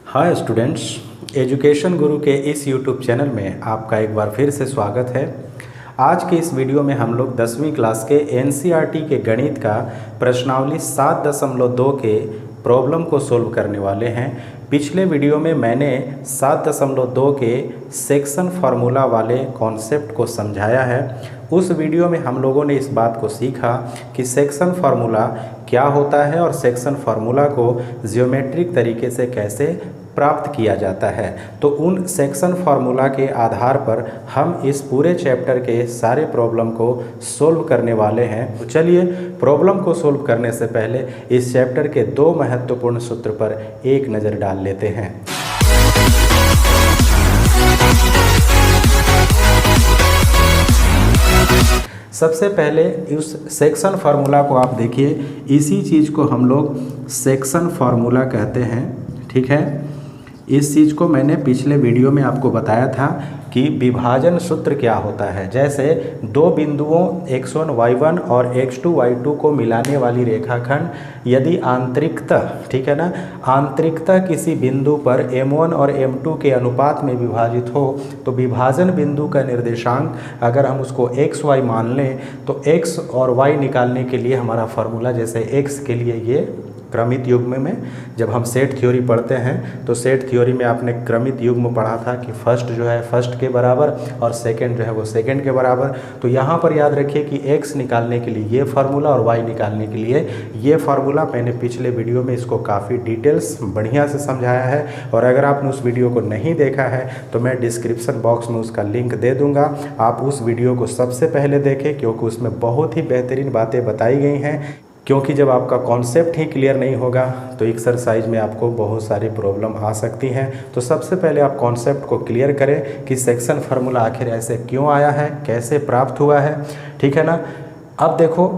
Hi students, education गुरु के इस YouTube channel में आपका एक बार फिर से स्वागत है। आज के इस वीडियो में हम लोग 10वीं क्लास के एनसीईआरटी के गणित का प्रश्नावली 7.2 के प्रॉब्लम को सोल्व करने वाले हैं। पिछले वीडियो में मैंने 7.2 के सेक्शन फार्मूला वाले कॉन्सेप्ट को समझाया है। उस वीडियो में हम लोगों ने इस बात को सीखा कि सेक्शन फार्मूला क्या होता है और सेक्शन फार्मूला को ज्योमेट्रिक तरीके से कैसे प्राप्त किया जाता है। तो उन सेक्शन फार्मूला के आधार पर हम इस पूरे चैप्टर के सारे प्रॉब्लम को सोल्व करने वाले हैं। तो चलिए प्रॉब्लम को सोल्व करने से पहले इस चैप्टर के दो महत्वपूर्ण सूत्र पर एक नज़र डाल लेते हैं। सबसे पहले उस सेक्शन फार्मूला को आप देखिए, इसी चीज़ को हम लोग सेक्शन फार्मूला कहते हैं। ठीक है, इस चीज़ को मैंने पिछले वीडियो में आपको बताया था कि विभाजन सूत्र क्या होता है। जैसे दो बिंदुओं x1 y1 और x2 y2 को मिलाने वाली रेखाखंड यदि आंतरिकतः, ठीक है ना, आंतरिकतः किसी बिंदु पर m1 और m2 के अनुपात में विभाजित हो तो विभाजन बिंदु का निर्देशांक अगर हम उसको xy मान लें तो x और y निकालने के लिए हमारा फार्मूला, जैसे x के लिए ये क्रमित युग्म में जब हम सेट थ्योरी पढ़ते हैं तो सेट थ्योरी में आपने क्रमित युग्म पढ़ा था कि फर्स्ट जो है फर्स्ट के बराबर और सेकंड जो है वो सेकंड के बराबर। तो यहाँ पर याद रखिए कि x निकालने के लिए ये फार्मूला और y निकालने के लिए ये फार्मूला। मैंने पिछले वीडियो में इसको काफ़ी डिटेल्स बढ़िया से समझाया है और अगर आपने उस वीडियो को नहीं देखा है तो मैं डिस्क्रिप्शन बॉक्स में उसका लिंक दे दूँगा। आप उस वीडियो को सबसे पहले देखें क्योंकि उसमें बहुत ही बेहतरीन बातें बताई गई हैं। क्योंकि जब आपका कॉन्सेप्ट ही क्लियर नहीं होगा तो एक्सरसाइज में आपको बहुत सारी प्रॉब्लम आ सकती हैं। तो सबसे पहले आप कॉन्सेप्ट को क्लियर करें कि सेक्शन फार्मूला आखिर ऐसे क्यों आया है, कैसे प्राप्त हुआ है। ठीक है ना। अब देखो,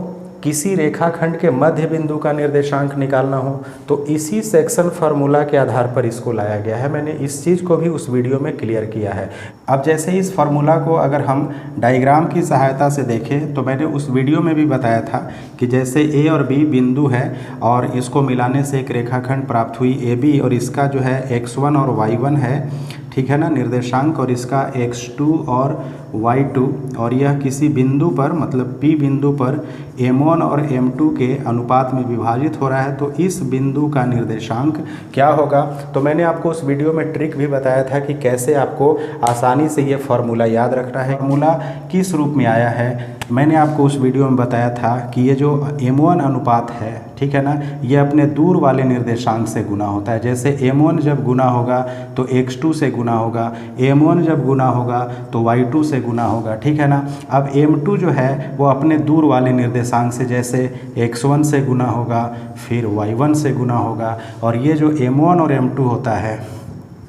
किसी रेखाखंड के मध्य बिंदु का निर्देशांक निकालना हो तो इसी सेक्शन फार्मूला के आधार पर इसको लाया गया है। मैंने इस चीज़ को भी उस वीडियो में क्लियर किया है। अब जैसे इस फार्मूला को अगर हम डायग्राम की सहायता से देखें तो मैंने उस वीडियो में भी बताया था कि जैसे ए और बी बिंदु है और इसको मिलाने से एक रेखाखंड प्राप्त हुई ए बी और इसका जो है x1 और y1 है, ठीक है ना, निर्देशांक, और इसका x2 और y2, और यह किसी बिंदु पर मतलब P बिंदु पर m1 और m2 के अनुपात में विभाजित हो रहा है। तो इस बिंदु का निर्देशांक क्या होगा। तो मैंने आपको उस वीडियो में ट्रिक भी बताया था कि कैसे आपको आसानी से ये फार्मूला याद रखना है। फार्मूला किस रूप में आया है मैंने आपको उस वीडियो में बताया था कि ये जो m1 अनुपात है, ठीक है ना, ये अपने दूर वाले निर्देशांक से गुना होता है। जैसे m1 जब गुना होगा तो x2 से गुना होगा, m1 जब गुना होगा तो y2 से गुना होगा। ठीक है ना। अब m2 जो है वो अपने दूर वाले निर्देशांक से, जैसे x1 से गुना होगा, फिर y1 से गुना होगा, और ये जो m1 और m2 होता है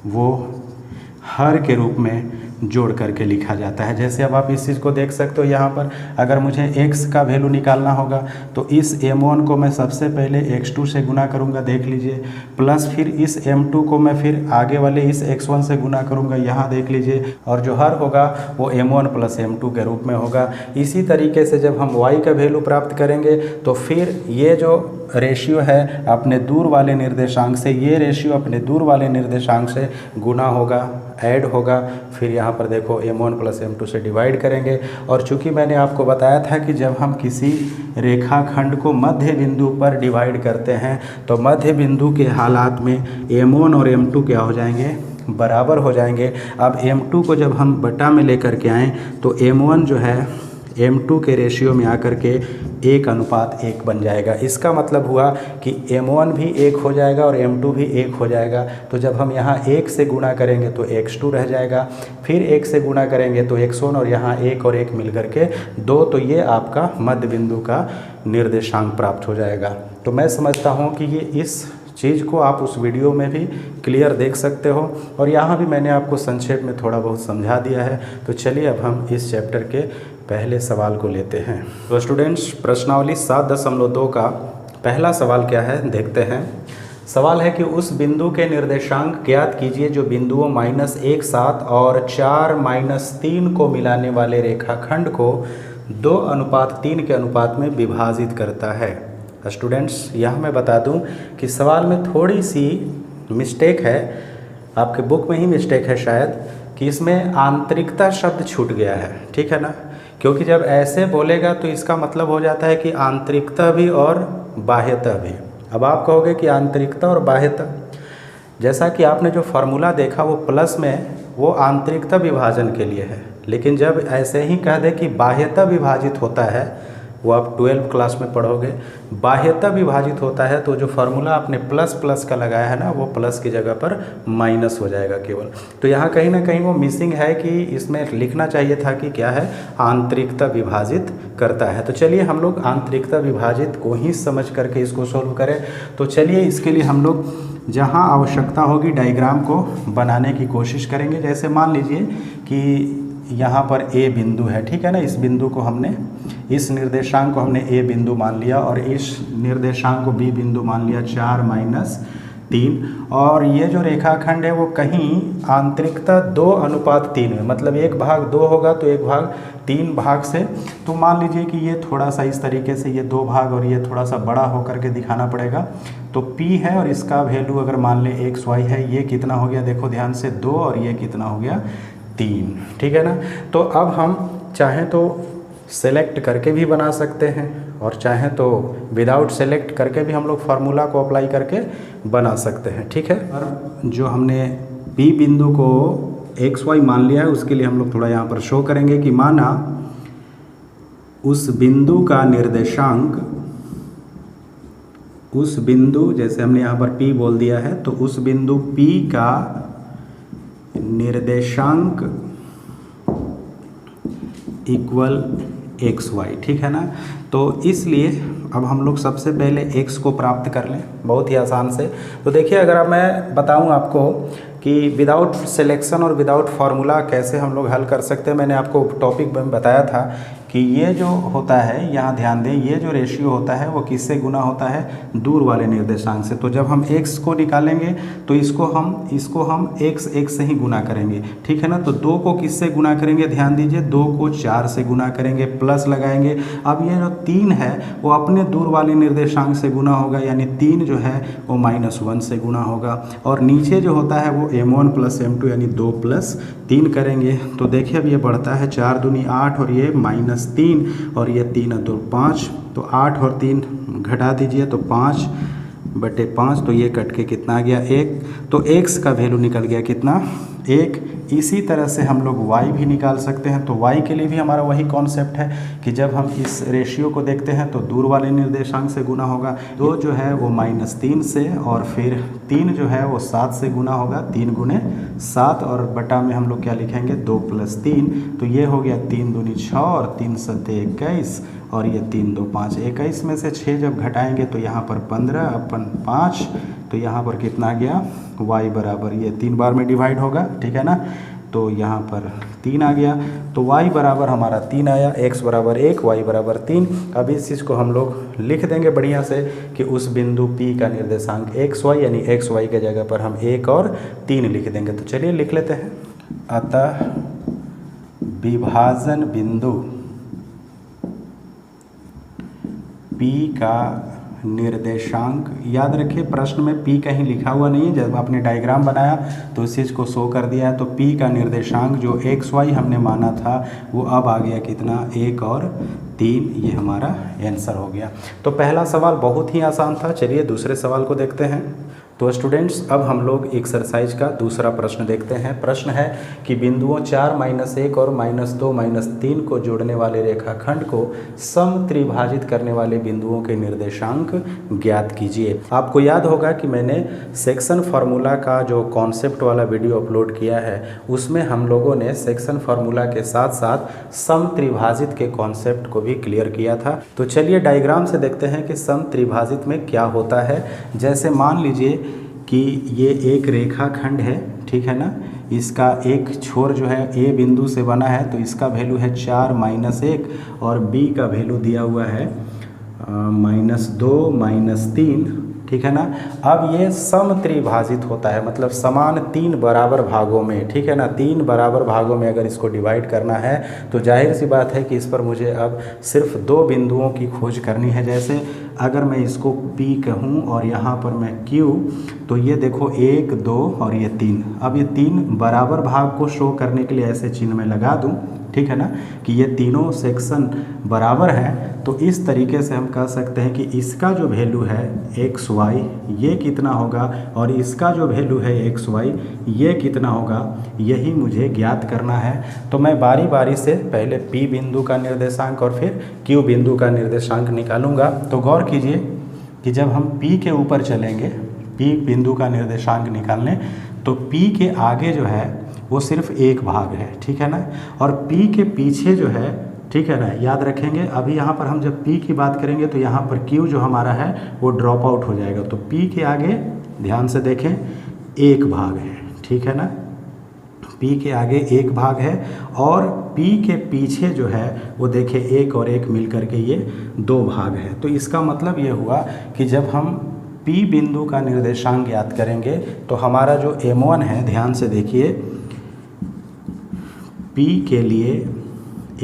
वो हर के रूप में जोड़ करके लिखा जाता है। जैसे अब आप इस चीज़ को देख सकते हो, यहाँ पर अगर मुझे x का वैल्यू निकालना होगा तो इस m1 को मैं सबसे पहले x2 से गुना करूँगा, देख लीजिए, प्लस फिर इस m2 को मैं फिर आगे वाले इस x1 से गुना करूँगा, यहाँ देख लीजिए, और जो हर होगा वो m1 प्लस m2 के रूप में होगा। इसी तरीके से जब हम y का वैल्यू प्राप्त करेंगे तो फिर ये जो रेशियो है अपने दूर वाले निर्देशांक से, ये रेशियो अपने दूर वाले निर्देशांक से गुना होगा, ऐड होगा, फिर यहाँ पर देखो m1 प्लस m2 से डिवाइड करेंगे। और चूंकि मैंने आपको बताया था कि जब हम किसी रेखाखंड को मध्य बिंदु पर डिवाइड करते हैं तो मध्य बिंदु के हालात में m1 और m2 क्या हो जाएंगे, बराबर हो जाएंगे। अब m2 को जब हम बटा में लेकर के आएँ तो m1 जो है m2 के रेशियो में आकर के 1:1 बन जाएगा। इसका मतलब हुआ कि m1 भी 1 हो जाएगा और m2 भी 1 हो जाएगा। तो जब हम यहाँ 1 से गुणा करेंगे तो x2 रह जाएगा, फिर 1 से गुणा करेंगे तो x1, और यहाँ 1 और 1 मिल करके 2, तो ये आपका मध्य बिंदु का निर्देशांक प्राप्त हो जाएगा। तो मैं समझता हूँ कि ये इस चीज़ को आप उस वीडियो में भी क्लियर देख सकते हो और यहाँ भी मैंने आपको संक्षेप में थोड़ा बहुत समझा दिया है। तो चलिए अब हम इस चैप्टर के पहले सवाल को लेते हैं। तो स्टूडेंट्स, प्रश्नावली 7.2 का पहला सवाल क्या है देखते हैं। सवाल है कि उस बिंदु के निर्देशांक ज्ञात कीजिए जो बिंदुओं -1 7 और 4 -3 को मिलाने वाले रेखाखंड को 2:3 के अनुपात में विभाजित करता है। स्टूडेंट्स, यह मैं बता दूं कि सवाल में थोड़ी सी मिस्टेक है, आपके बुक में ही मिस्टेक है शायद, कि इसमें आंतरिकता शब्द छूट गया है, ठीक है ना। क्योंकि जब ऐसे बोलेगा तो इसका मतलब हो जाता है कि आंतरिकता भी और बाह्यता भी। अब आप कहोगे कि आंतरिकता और बाह्यता, जैसा कि आपने जो फार्मूला देखा वो प्लस में वो आंतरिकता विभाजन के लिए है, लेकिन जब ऐसे ही कह दे कि बाह्यता विभाजित होता है, वो आप 12th क्लास में पढ़ोगे, बाह्यता विभाजित होता है तो जो फार्मूला आपने प्लस प्लस का लगाया है ना, वो प्लस की जगह पर माइनस हो जाएगा केवल। तो यहाँ कहीं ना कहीं वो मिसिंग है कि इसमें लिखना चाहिए था कि क्या है, आंतरिकता विभाजित करता है। तो चलिए हम लोग आंतरिकता विभाजित को ही समझ करके इसको सोल्व करें। तो चलिए इसके लिए हम लोग जहाँ आवश्यकता होगी डायग्राम को बनाने की कोशिश करेंगे। जैसे मान लीजिए कि यहाँ पर ए बिंदु है, ठीक है ना। इस बिंदु को हमने, इस निर्देशांक को हमने ए बिंदु मान लिया और इस निर्देशांक को बी बिंदु मान लिया, 4-3। और ये जो रेखाखंड है वो कहीं आंतरिकता 2:3 में, मतलब 1/2 होगा तो 1/3 भाग से। तो मान लीजिए कि ये थोड़ा सा इस तरीके से, ये 2 भाग और ये थोड़ा सा बड़ा होकर के दिखाना पड़ेगा। तो P है और इसका वैल्यू अगर मान ले XY है, ये कितना हो गया, देखो ध्यान से 2, और ये कितना हो गया 3, ठीक है ना। तो अब हम चाहें तो सेलेक्ट करके भी बना सकते हैं और चाहें तो विदाउट सेलेक्ट करके भी हम लोग फार्मूला को अप्लाई करके बना सकते हैं, ठीक है। और जो हमने P बिंदु को XY मान लिया है, उसके लिए हम लोग थोड़ा यहाँ पर शो करेंगे कि माना उस बिंदु का निर्देशांक, उस बिंदु, जैसे हमने यहाँ पर P बोल दिया है, तो उस बिंदु P का निर्देशांक इक्वल XY, ठीक है ना। तो इसलिए अब हम लोग सबसे पहले x को प्राप्त कर लें बहुत ही आसान से। तो देखिए, अगर अब मैं बताऊं आपको कि विदाउट सिलेक्शन और विदाउट फार्मूला कैसे हम लोग हल कर सकते हैं, मैंने आपको टॉपिक में बताया था कि ये जो होता है, यहाँ ध्यान दें, ये जो रेशियो होता है वो किससे गुना होता है, दूर वाले निर्देशांक से। तो जब हम x को निकालेंगे तो इसको हम x से ही गुना करेंगे, ठीक है ना। तो 2 को किससे गुना करेंगे, ध्यान दीजिए, 2 को 4 से गुना करेंगे, प्लस लगाएंगे। अब ये जो 3 है वो अपने दूर वाले निर्देशांक से गुना होगा, यानी 3 जो है वो -1 से गुना होगा। और नीचे जो होता है वो m1 + m2 यानी 2 + 3 करेंगे। तो देखिए अब ये बढ़ता है, 4 दूनी 8 और ये -3 और ये 3 2 5, तो 8 और 3 घटा दीजिए तो 5/5, तो ये कट के कितना आ गया, 1। तो x का वैल्यू निकल गया कितना, 1। इसी तरह से हम लोग y भी निकाल सकते हैं। तो y के लिए भी हमारा वही कॉन्सेप्ट है कि जब हम इस रेशियो को देखते हैं तो दूर वाले निर्देशांक से गुना होगा। 2 जो है वो -3 से, और फिर 3 जो है वो 7 से गुना होगा, 3 × 7, और बटा में हम लोग क्या लिखेंगे, 2 + 3। तो ये हो गया 3 दूनी 6 और 3 7 21, और ये 3 2 5, 21 में से 6 जब घटाएंगे तो यहाँ पर 15/5, तो यहाँ पर कितना गया, y बराबर, ये 3 बार में डिवाइड होगा, ठीक है ना। तो यहाँ पर 3 आ गया, तो y बराबर हमारा 3 आया, x बराबर 1, y बराबर 3। अब इस चीज़ को हम लोग लिख देंगे बढ़िया से कि उस बिंदु P का निर्देशांक XY, यानी XY के जगह पर हम 1 और 3 लिख देंगे। तो चलिए लिख लेते हैं। अतः विभाजन बिंदु P का निर्देशांक, याद रखिए प्रश्न में P कहीं लिखा हुआ नहीं है, जब आपने डायग्राम बनाया तो इस चीज़ को शो कर दिया है। तो P का निर्देशांक जो XY हमने माना था वो अब आ गया कितना, 1 और 3, ये हमारा आंसर हो गया। तो पहला सवाल बहुत ही आसान था। चलिए दूसरे सवाल को देखते हैं। तो स्टूडेंट्स, अब हम लोग एक्सरसाइज का दूसरा प्रश्न देखते हैं। प्रश्न है कि बिंदुओं 4 -1 और -2 -3 को जोड़ने वाले रेखाखंड को समत्रिभाजित करने वाले बिंदुओं के निर्देशांक ज्ञात कीजिए। आपको याद होगा कि मैंने सेक्शन फार्मूला का जो कॉन्सेप्ट वाला वीडियो अपलोड किया है, उसमें हम लोगों ने सेक्शन फार्मूला के साथ साथ समत्रिभाजित के कॉन्सेप्ट को भी क्लियर किया था। तो चलिए डायग्राम से देखते हैं कि समत्रिभाजित में क्या होता है। जैसे मान लीजिए कि ये एक रेखाखंड है, ठीक है ना। इसका एक छोर जो है ए बिंदु से बना है, तो इसका वैल्यू है 4 -1 और बी का वैल्यू दिया हुआ है -2 -3, ठीक है ना। अब ये समत्रिभाजित होता है, मतलब समान 3 बराबर भागों में, ठीक है ना। 3 बराबर भागों में अगर इसको डिवाइड करना है तो जाहिर सी बात है कि इस पर मुझे अब सिर्फ 2 बिंदुओं की खोज करनी है। जैसे अगर मैं इसको P कहूँ और यहाँ पर मैं Q, तो ये देखो 1 2 और ये 3। अब ये 3 बराबर भाग को शो करने के लिए ऐसे चिन्ह में लगा दूँ, ठीक है ना, कि ये तीनों सेक्शन बराबर हैं। तो इस तरीके से हम कह सकते हैं कि इसका जो वैल्यू है एक्स वाई ये कितना होगा और इसका जो वैल्यू है एक्स वाई ये कितना होगा, यही मुझे ज्ञात करना है। तो मैं बारी बारी से पहले P बिंदु का निर्देशांक और फिर Q बिंदु का निर्देशांक निकालूंगा। तो गौर कीजिए कि जब हम P के ऊपर चलेंगे, P बिंदु का निर्देशांक निकालने, तो P के आगे जो है वो सिर्फ एक भाग है, ठीक है ना। और P के पीछे जो है, ठीक है ना, याद रखेंगे अभी यहाँ पर हम जब P की बात करेंगे तो यहाँ पर Q जो हमारा है वो ड्रॉप आउट हो जाएगा। तो P के आगे ध्यान से देखें एक भाग है, ठीक है ना। P के आगे एक भाग है और P के पीछे जो है वो देखिए एक और एक मिल करके ये 2 भाग है। तो इसका मतलब ये हुआ कि जब हम P बिंदु का निर्देशांक ज्ञात करेंगे तो हमारा जो M1 है, ध्यान से देखिए, P के लिए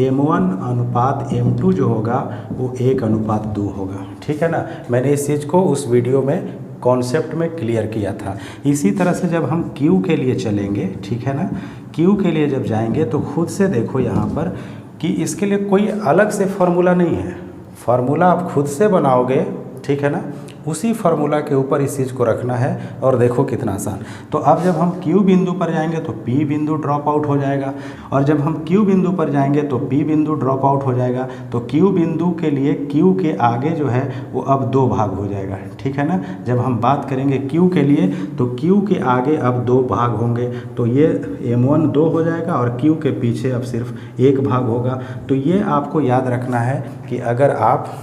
M1 अनुपात M2 जो होगा वो 1:2 होगा, ठीक है ना। मैंने इस चीज़ को उस वीडियो में कॉन्सेप्ट में क्लियर किया था। इसी तरह से जब हम Q के लिए चलेंगे, ठीक है ना, Q के लिए जब जाएंगे तो खुद से देखो यहाँ पर कि इसके लिए कोई अलग से फार्मूला नहीं है। फार्मूला आप खुद से बनाओगे, ठीक है ना, उसी फार्मूला के ऊपर इस चीज़ को रखना है और देखो कितना आसान। तो अब जब हम Q बिंदु पर जाएंगे तो P बिंदु ड्रॉप आउट हो जाएगा और जब हम Q बिंदु पर जाएंगे तो P बिंदु ड्रॉप आउट हो जाएगा। तो Q बिंदु के लिए Q के आगे जो है वो अब 2 भाग हो जाएगा, ठीक है ना। जब हम बात करेंगे Q के लिए तो Q के आगे अब 2 भाग होंगे, तो ये M1 2 हो जाएगा और Q के पीछे अब सिर्फ 1 भाग होगा। तो ये आपको याद रखना है कि अगर आप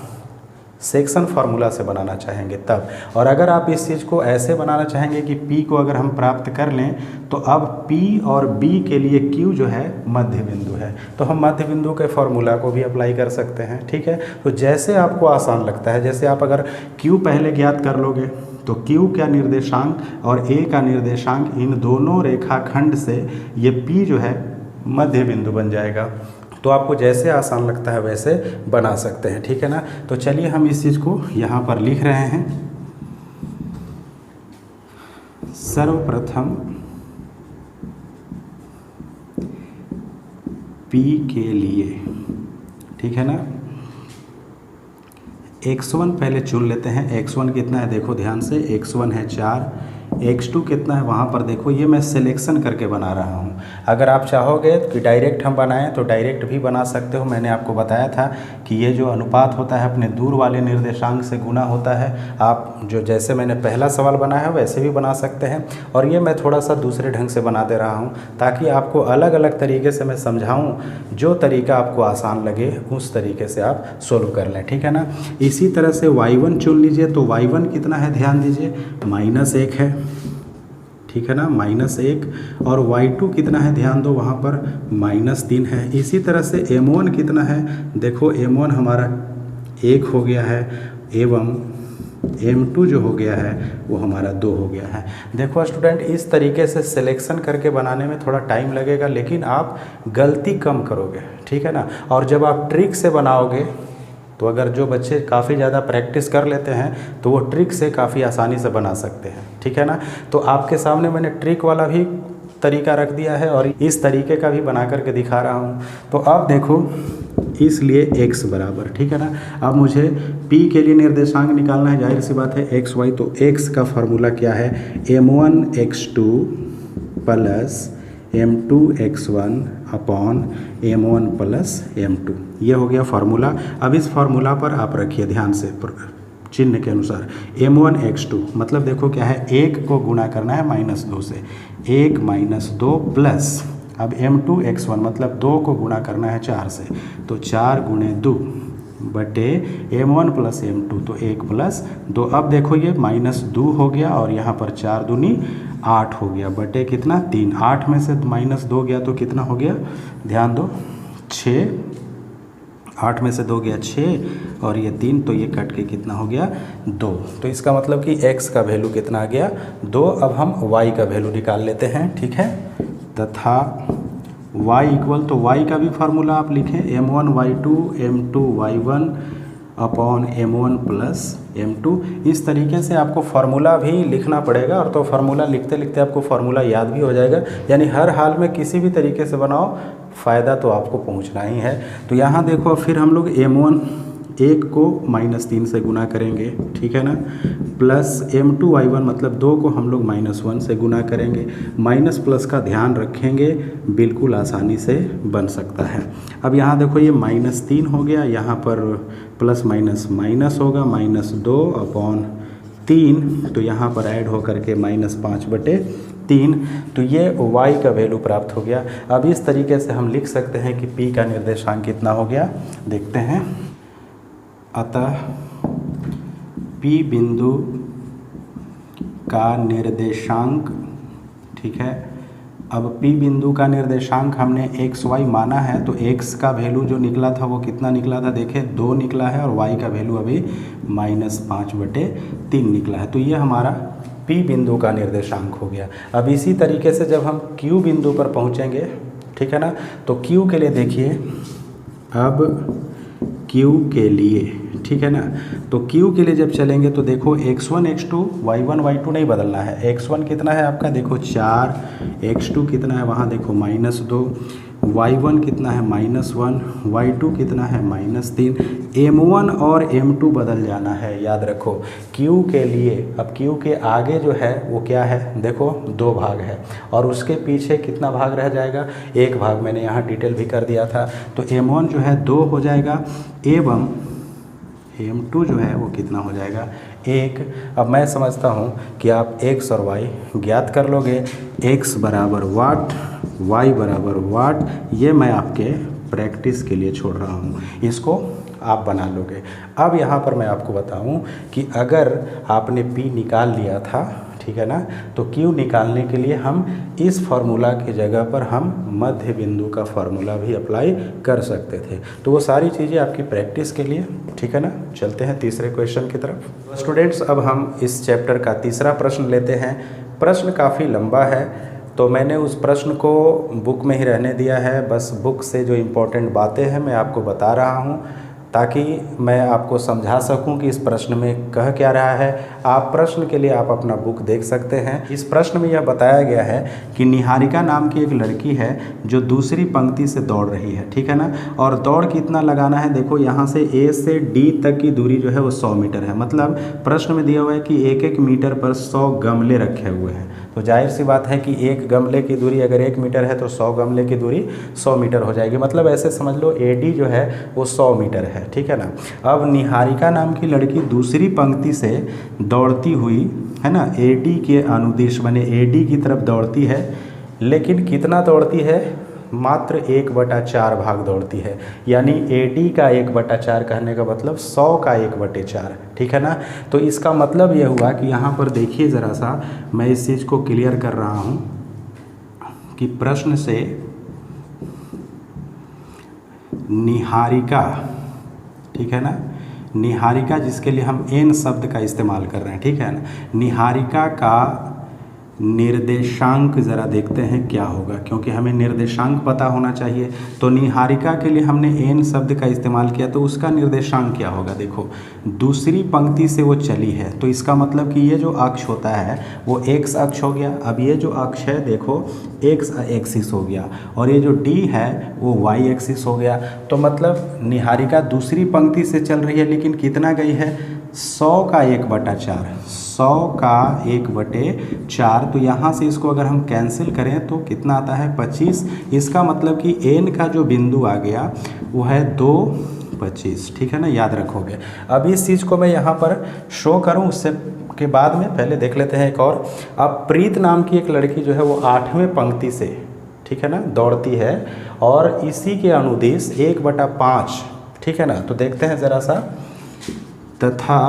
सेक्शन फार्मूला से बनाना चाहेंगे तब, और अगर आप इस चीज़ को ऐसे बनाना चाहेंगे कि P को अगर हम प्राप्त कर लें तो अब P और B के लिए Q जो है मध्य बिंदु है, तो हम मध्य बिंदु के फार्मूला को भी अप्लाई कर सकते हैं, ठीक है। तो जैसे आपको आसान लगता है, जैसे आप अगर Q पहले ज्ञात कर लोगे तो Q का निर्देशांक और A का निर्देशांक, इन दोनों रेखाखंड से ये P जो है मध्य बिंदु बन जाएगा। तो आपको जैसे आसान लगता है वैसे बना सकते हैं, ठीक है ना। तो चलिए हम इस चीज़ को यहाँ पर लिख रहे हैं। सर्वप्रथम P के लिए, ठीक है ना, x1 पहले चुन लेते हैं। x1 कितना है देखो ध्यान से, x1 है 4, x2 कितना है वहाँ पर देखो, ये मैं सिलेक्शन करके बना रहा हूँ। अगर आप चाहोगे कि डायरेक्ट हम बनाएं तो डायरेक्ट भी बना सकते हो। मैंने आपको बताया था कि ये जो अनुपात होता है अपने दूर वाले निर्देशांक से गुना होता है। आप जो जैसे मैंने पहला सवाल बनाया है वैसे भी बना सकते हैं, और ये मैं थोड़ा सा दूसरे ढंग से बना दे रहा हूँ ताकि आपको अलग अलग तरीके से मैं समझाऊँ, जो तरीका आपको आसान लगे उस तरीके से आप सोल्व कर लें, ठीक है ना। इसी तरह से y1 चुन लीजिए। तो y1 कितना है ध्यान दीजिए, -1 है, ठीक है ना, -1, और y2 कितना है ध्यान दो, वहाँ पर -3 है। इसी तरह से m1 कितना है देखो, m1 हमारा 1 हो गया है एवं m2 जो हो गया है वो हमारा 2 हो गया है। देखो स्टूडेंट, इस तरीके से सिलेक्शन करके बनाने में थोड़ा टाइम लगेगा लेकिन आप गलती कम करोगे, ठीक है ना। और जब आप ट्रिक से बनाओगे तो अगर जो बच्चे काफ़ी ज़्यादा प्रैक्टिस कर लेते हैं तो वो ट्रिक से काफ़ी आसानी से बना सकते हैं, ठीक है ना। तो आपके सामने मैंने ट्रिक वाला भी तरीका रख दिया है और इस तरीके का भी बना करके दिखा रहा हूँ। तो अब देखो, इसलिए x बराबर, ठीक है ना। अब मुझे P के लिए निर्देशांक निकालना है, जाहिर सी बात है x y। तो x का फार्मूला क्या है, m1 x2 plus m2 x1 upon m1 plus m2, ये हो गया फार्मूला। अब इस फार्मूला पर आप रखिए ध्यान से चिन्ह के अनुसार, m1 x2 मतलब देखो क्या है, 1 को गुणा करना है -2 से, 1 - 2 प्लस, अब m2 x1 मतलब 2 को गुणा करना है 4 से, तो 4 × 2 बटे m1 प्लस m2, तो 1 + 2। अब देखो ये -2 हो गया और यहाँ पर 4 दूनी 8 हो गया, बटे कितना 3, 8 में से -2 गया तो कितना हो गया ध्यान दो 6, 8 में से 2 गया 6 और ये 3, तो ये कट के कितना हो गया 2। तो इसका मतलब कि x का वैल्यू कितना आ गया 2। अब हम y का वैल्यू निकाल लेते हैं, ठीक है। तथा y इक्वल, तो y का भी फार्मूला आप लिखें m1 y2 m2 y1 upon m1 plus m2। इस तरीके से आपको फार्मूला भी लिखना पड़ेगा, और तो फार्मूला लिखते लिखते आपको फार्मूला याद भी हो जाएगा। यानी हर हाल में किसी भी तरीके से बनाओ, फ़ायदा तो आपको पहुंचना ही है। तो यहाँ देखो फिर हम लोग m1 1 को -3 से गुना करेंगे, ठीक है ना, प्लस m2 y1 मतलब 2 को हम लोग -1 से गुना करेंगे। माइनस प्लस का ध्यान रखेंगे, बिल्कुल आसानी से बन सकता है। अब यहाँ देखो ये -3 हो गया, यहाँ पर प्लस माइनस माइनस होगा, -2 अपॉन 3, तो यहाँ पर ऐड होकर के -5/3, तो ये y का वैल्यू प्राप्त हो गया। अब इस तरीके से हम लिख सकते हैं कि p का निर्देशांक कितना हो गया, देखते हैं। अतः P बिंदु का निर्देशांक, ठीक है। अब P बिंदु का निर्देशांक हमने x y माना है, तो x का वैल्यू जो निकला था वो कितना निकला था, देखें 2 निकला है, और y का वैल्यू अभी -5/3 निकला है। तो ये हमारा P बिंदु का निर्देशांक हो गया। अब इसी तरीके से जब हम Q बिंदु पर पहुँचेंगे, ठीक है ना, तो Q के लिए देखिए, अब Q के लिए, ठीक है ना, तो Q के लिए जब चलेंगे तो देखो x1 x2 y1 y2 नहीं बदलना है। x1 कितना है आपका, देखो 4, x2 कितना है वहाँ देखो -2, y1 कितना है -1, y2 कितना है -3, m1 और m2 बदल जाना है, याद रखो Q के लिए। अब Q के आगे जो है वो क्या है, देखो 2 भाग है, और उसके पीछे कितना भाग रह जाएगा, 1 भाग। मैंने यहाँ डिटेल भी कर दिया था। तो m1 जो है 2 हो जाएगा, एवं m2 जो है वो कितना हो जाएगा 1। अब मैं समझता हूँ कि आप x और y ज्ञात कर लोगे। x बराबर वाट, y बराबर वाट, ये मैं आपके प्रैक्टिस के लिए छोड़ रहा हूँ, इसको आप बना लोगे। अब यहाँ पर मैं आपको बताऊँ कि अगर आपने P निकाल लिया था, ठीक है ना, तो Q निकालने के लिए हम इस फार्मूला की जगह पर हम मध्य बिंदु का फार्मूला भी अप्लाई कर सकते थे। तो वो सारी चीज़ें आपकी प्रैक्टिस के लिए, ठीक है ना। चलते हैं तीसरे क्वेश्चन की तरफ। तो स्टूडेंट्स, अब हम इस चैप्टर का तीसरा प्रश्न लेते हैं। प्रश्न काफ़ी लंबा है, तो मैंने उस प्रश्न को बुक में ही रहने दिया है। बस बुक से जो इम्पोर्टेंट बातें हैं मैं आपको बता रहा हूँ, ताकि मैं आपको समझा सकूं कि इस प्रश्न में कह क्या रहा है। आप प्रश्न के लिए आप अपना बुक देख सकते हैं। इस प्रश्न में यह बताया गया है कि निहारिका नाम की एक लड़की है जो दूसरी पंक्ति से दौड़ रही है, ठीक है ना, और दौड़ कितना लगाना है, देखो यहाँ से A से D तक की दूरी जो है वो 100 मीटर है। मतलब प्रश्न में दिया हुआ है कि 1-1 मीटर पर 100 गमले रखे हुए हैं। तो जाहिर सी बात है कि एक गमले की दूरी अगर 1 मीटर है तो 100 गमले की दूरी 100 मीटर हो जाएगी। मतलब ऐसे समझ लो AD जो है वो 100 मीटर है, ठीक है ना। अब निहारिका नाम की लड़की दूसरी पंक्ति से दौड़ती हुई, है ना, AD के अनुदिश बने AD की तरफ दौड़ती है, लेकिन कितना दौड़ती है, मात्र 1/4 भाग दौड़ती है। यानी AD का 1/4 कहने का मतलब 100 का 1/4, ठीक है ना। तो इसका मतलब यह हुआ कि यहाँ पर देखिए ज़रा सा, मैं इस चीज़ को क्लियर कर रहा हूँ कि प्रश्न से निहारिका, ठीक है ना, निहारिका जिसके लिए हम n शब्द का इस्तेमाल कर रहे हैं, ठीक है ना, निहारिका का निर्देशांक ज़रा देखते हैं क्या होगा, क्योंकि हमें निर्देशांक पता होना चाहिए। तो निहारिका के लिए हमने n शब्द का इस्तेमाल किया, तो उसका निर्देशांक क्या होगा, देखो दूसरी पंक्ति से वो चली है, तो इसका मतलब कि ये जो अक्ष होता है वो x अक्ष हो गया। अब ये जो अक्ष है देखो x एक्सिस हो गया, और ये जो d है वो y एक्सिस हो गया। तो मतलब निहारिका दूसरी पंक्ति से चल रही है, लेकिन कितना गई है, 100 का 1/4, 100 का 1/4। तो यहाँ से इसको अगर हम कैंसिल करें तो कितना आता है, 25। इसका मतलब कि n का जो बिंदु आ गया वो है 225, ठीक है ना, याद रखोगे। अब इस चीज़ को मैं यहाँ पर शो करूँ उससे के बाद में पहले देख लेते हैं एक और। अब प्रीत नाम की एक लड़की जो है वो 8वें पंक्ति से, ठीक है ना, दौड़ती है, और इसी के अनुदिश 1/5, ठीक है ना। तो देखते हैं ज़रा सा, तथा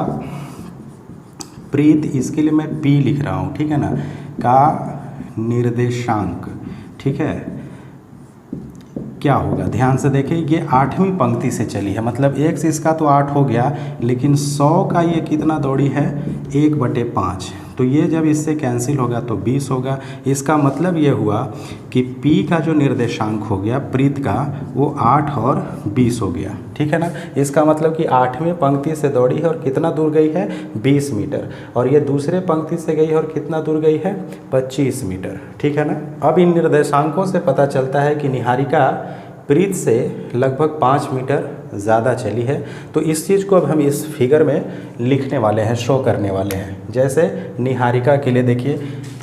प्रीत, इसके लिए मैं P लिख रहा हूँ, ठीक है ना, का निर्देशांक, ठीक है, क्या होगा, ध्यान से देखिए। ये 8वीं पंक्ति से चली है, मतलब x इसका तो 8 हो गया, लेकिन 100 का ये कितना दौड़ी है, 1/5। तो ये जब इससे कैंसिल होगा तो 20 होगा। इसका मतलब ये हुआ कि p का जो निर्देशांक हो गया प्रीत का, वो 8 और 20 हो गया, ठीक है ना। इसका मतलब कि 8वीं पंक्ति से दौड़ी है और कितना दूर गई है, 20 मीटर, और ये दूसरे पंक्ति से गई है और कितना दूर गई है, 25 मीटर, ठीक है ना। अब इन निर्देशांकों से पता चलता है कि निहारिका प्रीत से लगभग 5 मीटर ज़्यादा चली है। तो इस चीज़ को अब हम इस फिगर में लिखने वाले हैं, शो करने वाले हैं। जैसे निहारिका के लिए देखिए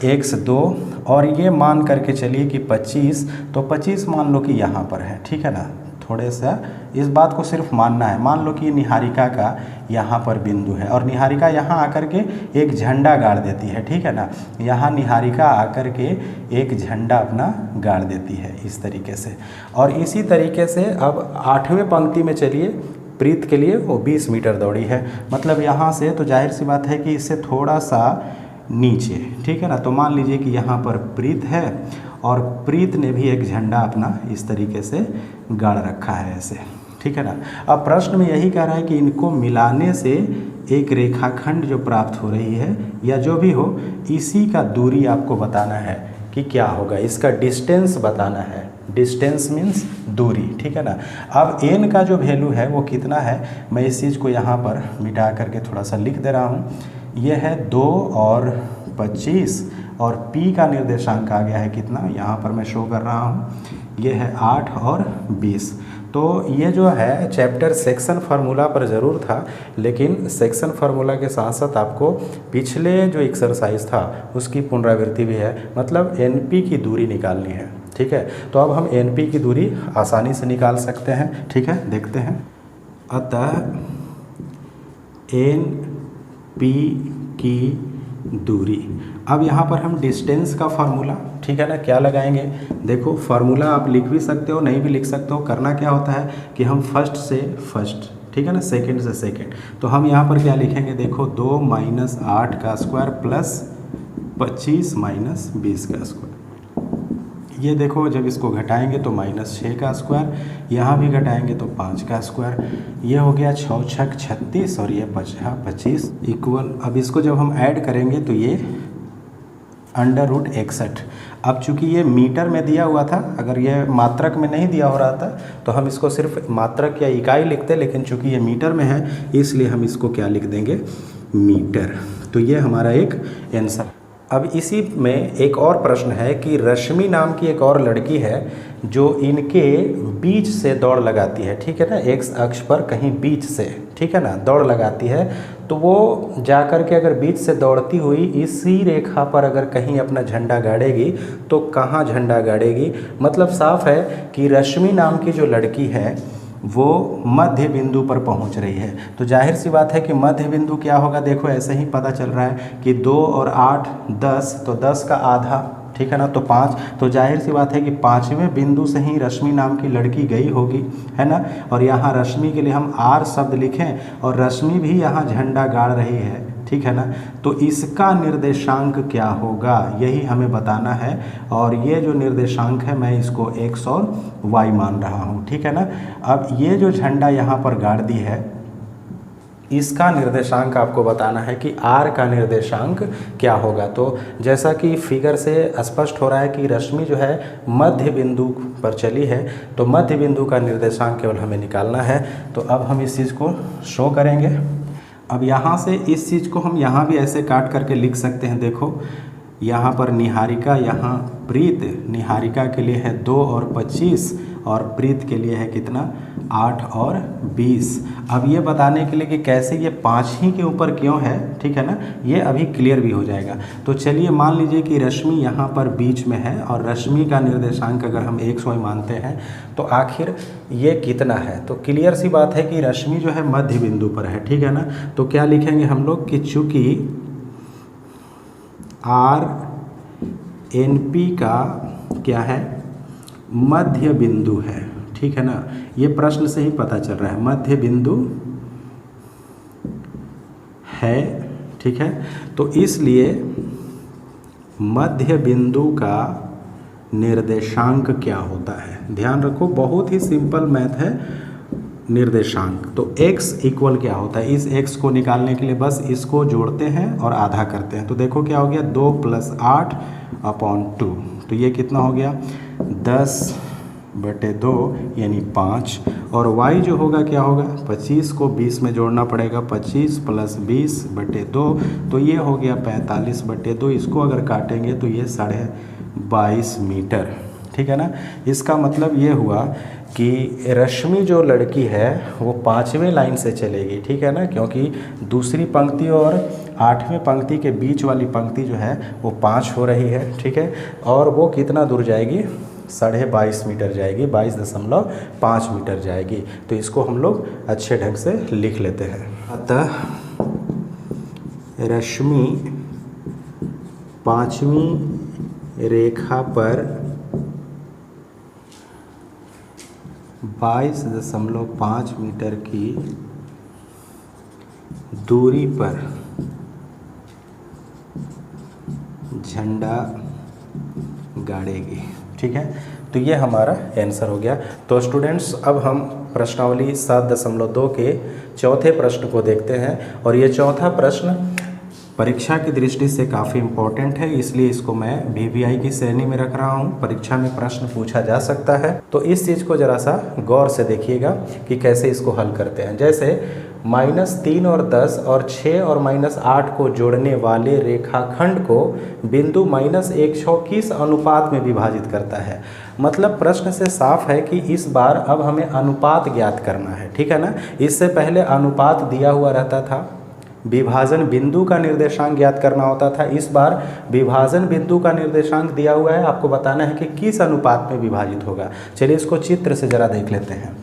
x2, और ये मान करके चलिए कि 25, तो 25 मान लो कि यहाँ पर है, ठीक है ना। थोड़े सा इस बात को सिर्फ मानना है। मान लो कि निहारिका का यहाँ पर बिंदु है और निहारिका यहाँ आकर के एक झंडा गाड़ देती है, ठीक है ना। यहाँ निहारिका आकर के एक झंडा अपना गाड़ देती है इस तरीके से। और इसी तरीके से अब 8वें पंक्ति में चलिए, प्रीत के लिए वो 20 मीटर दौड़ी है, मतलब यहाँ से तो जाहिर सी बात है कि इससे थोड़ा सा नीचे, ठीक है ना। तो मान लीजिए कि यहाँ पर प्रीत है और प्रीत ने भी एक झंडा अपना इस तरीके से गाड़ रखा है ऐसे, ठीक है ना। अब प्रश्न में यही कह रहा है कि इनको मिलाने से एक रेखाखंड जो प्राप्त हो रही है, या जो भी हो, इसी का दूरी आपको बताना है कि क्या होगा, इसका डिस्टेंस बताना है। डिस्टेंस मीन्स दूरी, ठीक है ना। अब n का जो वैल्यू है वो कितना है, मैं इस चीज़ को यहाँ पर मिटा करके थोड़ा सा लिख दे रहा हूँ। ये है 2 और 25, और p का निर्देशांक आ गया है कितना, यहाँ पर मैं शो कर रहा हूँ, ये है 8 और 20। तो ये जो है चैप्टर सेक्शन फार्मूला पर ज़रूर था, लेकिन सेक्शन फार्मूला के साथ साथ आपको पिछले जो एक्सरसाइज था उसकी पुनरावृत्ति भी है, मतलब NP की दूरी निकालनी है, ठीक है। तो अब हम NP की दूरी आसानी से निकाल सकते हैं, ठीक है, देखते हैं। अतः NP की दूरी, अब यहाँ पर हम डिस्टेंस का फार्मूला, ठीक है ना, क्या लगाएंगे। देखो फार्मूला आप लिख भी सकते हो, नहीं भी लिख सकते हो। करना क्या होता है कि हम फर्स्ट से फर्स्ट, ठीक है ना, सेकंड से सेकंड, तो हम यहाँ पर क्या लिखेंगे, देखो 2 - 8 का स्क्वायर प्लस 25 - 20 का स्क्वायर। ये देखो जब इसको घटाएंगे तो -6 का स्क्वायर, यहाँ भी घटाएंगे तो 5 का स्क्वायर। ये हो गया 6 × 6 = 36 और ये 25 इक्वल। अब इसको जब हम ऐड करेंगे तो ये √61। अब चूंकि ये मीटर में दिया हुआ था, अगर ये मात्रक में नहीं दिया हो रहा था तो हम इसको सिर्फ मात्रक या इकाई लिखते, लेकिन चूंकि ये मीटर में है इसलिए हम इसको क्या लिख देंगे, मीटर। तो ये हमारा एक आंसर। अब इसी में एक और प्रश्न है कि रश्मि नाम की एक और लड़की है जो इनके बीच से दौड़ लगाती है, ठीक है ना, एक्स अक्ष पर कहीं बीच से, ठीक है ना, दौड़ लगाती है। तो वो जाकर के अगर बीच से दौड़ती हुई इसी रेखा पर अगर कहीं अपना झंडा गाड़ेगी तो कहाँ झंडा गाड़ेगी, मतलब साफ है कि रश्मि नाम की जो लड़की है वो मध्य बिंदु पर पहुंच रही है। तो जाहिर सी बात है कि मध्य बिंदु क्या होगा, देखो ऐसे ही पता चल रहा है कि 2 और 8 10, तो 10 का आधा, ठीक है ना, तो 5। तो जाहिर सी बात है कि 5वें बिंदु से ही रश्मि नाम की लड़की गई होगी, है ना। और यहाँ रश्मि के लिए हम R शब्द लिखें और रश्मि भी यहाँ झंडा गाड़ रही है, ठीक है ना। तो इसका निर्देशांक क्या होगा, यही हमें बताना है। और ये जो निर्देशांक है मैं इसको x और y मान रहा हूँ, ठीक है ना। अब ये जो झंडा यहाँ पर गाड़ दी है इसका निर्देशांक आपको बताना है कि r का निर्देशांक क्या होगा। तो जैसा कि फिगर से स्पष्ट हो रहा है कि रश्मि जो है मध्य बिंदु पर चली है, तो मध्य बिंदु का निर्देशांक केवल हमें निकालना है। तो अब हम इस चीज़ को शो करेंगे। अब यहाँ से इस चीज़ को हम यहाँ भी ऐसे काट करके लिख सकते हैं। देखो यहाँ पर निहारिका, यहाँ प्रीत, निहारिका के लिए है 2 और 25 और प्रीत के लिए है कितना, 8 और 20। अब ये बताने के लिए कि कैसे ये 5 ही के ऊपर क्यों है, ठीक है ना, ये अभी क्लियर भी हो जाएगा। तो चलिए मान लीजिए कि रश्मि यहाँ पर बीच में है और रश्मि का निर्देशांक अगर हम XY मानते हैं तो आखिर ये कितना है। तो क्लियर सी बात है कि रश्मि जो है मध्य बिंदु पर है, ठीक है ना। तो क्या लिखेंगे हम लोग कि चूँकि RNP का क्या है, मध्य बिंदु है, ठीक है ना। ये प्रश्न से ही पता चल रहा है मध्य बिंदु है, ठीक है। तो इसलिए मध्य बिंदु का निर्देशांक क्या होता है। ध्यान रखो, बहुत ही सिंपल मैथ है निर्देशांक। तो x इक्वल क्या होता है, इस x को निकालने के लिए बस इसको जोड़ते हैं और आधा करते हैं। तो देखो क्या हो गया, 2 + 8/2। तो ये कितना हो गया, 10/2 यानी 5। और y जो होगा क्या होगा, 25 को 20 में जोड़ना पड़ेगा, 25 + 20/2, तो ये हो गया 45/2। इसको अगर काटेंगे तो ये 22.5 मीटर। ठीक है ना। इसका मतलब ये हुआ कि रश्मि जो लड़की है वो 5वें लाइन से चलेगी। ठीक है ना, क्योंकि दूसरी पंक्ति और 8वें पंक्ति के बीच वाली पंक्ति जो है वो 5 हो रही है। ठीक है, और वो कितना दूर जाएगी, 22.5 मीटर जाएगी, 22.5 मीटर जाएगी। तो इसको हम लोग अच्छे ढंग से लिख लेते हैं। अतः रश्मि 5वीं रेखा पर 22.5 मीटर की दूरी पर झंडा गाड़ेगी। ठीक है, तो ये हमारा आंसर हो गया। तो स्टूडेंट्स, अब हम प्रश्नावली 7.2 के चौथे प्रश्न को देखते हैं। और ये चौथा प्रश्न परीक्षा की दृष्टि से काफ़ी इम्पोर्टेंट है, इसलिए इसको मैं VVI की श्रेणी में रख रहा हूँ। परीक्षा में प्रश्न पूछा जा सकता है, तो इस चीज़ को ज़रा सा गौर से देखिएगा कि कैसे इसको हल करते हैं। जैसे -3 और 10 और 6 और -8 को जोड़ने वाले रेखाखंड को बिंदु -100 किस अनुपात में विभाजित करता है। मतलब प्रश्न से साफ है कि इस बार अब हमें अनुपात ज्ञात करना है। ठीक है ना, इससे पहले अनुपात दिया हुआ रहता था, विभाजन बिंदु का निर्देशांक ज्ञात करना होता था। इस बार विभाजन बिंदु का निर्देशांक दिया हुआ है, आपको बताना है कि किस अनुपात में विभाजित होगा। चलिए इसको चित्र से ज़रा देख लेते हैं।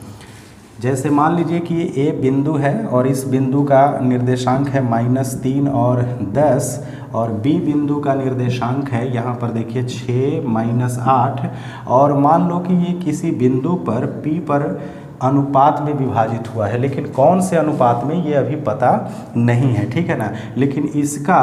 जैसे मान लीजिए कि ये A बिंदु है और इस बिंदु का निर्देशांक है -3 और 10, और B बिंदु का निर्देशांक है यहाँ पर देखिए 6 - 8, और मान लो कि ये किसी बिंदु पर P पर अनुपात में विभाजित हुआ है, लेकिन कौन से अनुपात में ये अभी पता नहीं है। ठीक है ना, लेकिन इसका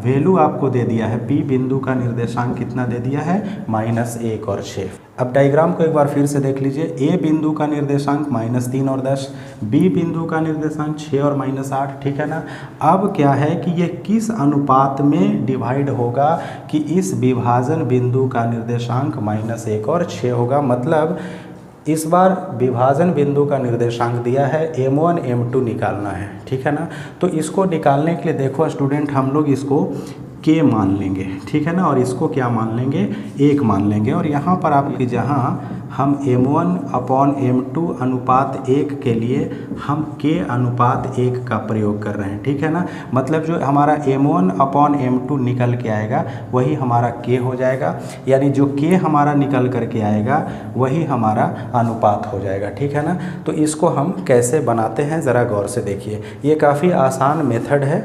वैल्यू आपको दे दिया है, P बिंदु का निर्देशांक कितना दे दिया है, -1 और 6। अब डायग्राम को एक बार फिर से देख लीजिए। A बिंदु का निर्देशांक -3 और 10, B बिंदु का निर्देशांक 6 और -8। ठीक है ना। अब क्या है कि ये किस अनुपात में डिवाइड होगा कि इस विभाजन बिंदु का निर्देशांक -1 और 6 होगा। मतलब इस बार विभाजन बिंदु का निर्देशांक दिया है, M1 M2 निकालना है। ठीक है ना, तो इसको निकालने के लिए देखो स्टूडेंट, हम लोग इसको K मान लेंगे। ठीक है ना, और इसको क्या मान लेंगे, 1 मान लेंगे। और यहाँ पर आपकी जहाँ हम M1/M2 अनुपात 1 के लिए हम K अनुपात 1 का प्रयोग कर रहे हैं। ठीक है ना, मतलब जो हमारा M1/M2 निकल के आएगा वही हमारा K हो जाएगा, यानी जो K हमारा निकल करके आएगा वही हमारा अनुपात हो जाएगा। ठीक है ना, तो इसको हम कैसे बनाते हैं ज़रा गौर से देखिए। ये काफ़ी आसान मेथड है,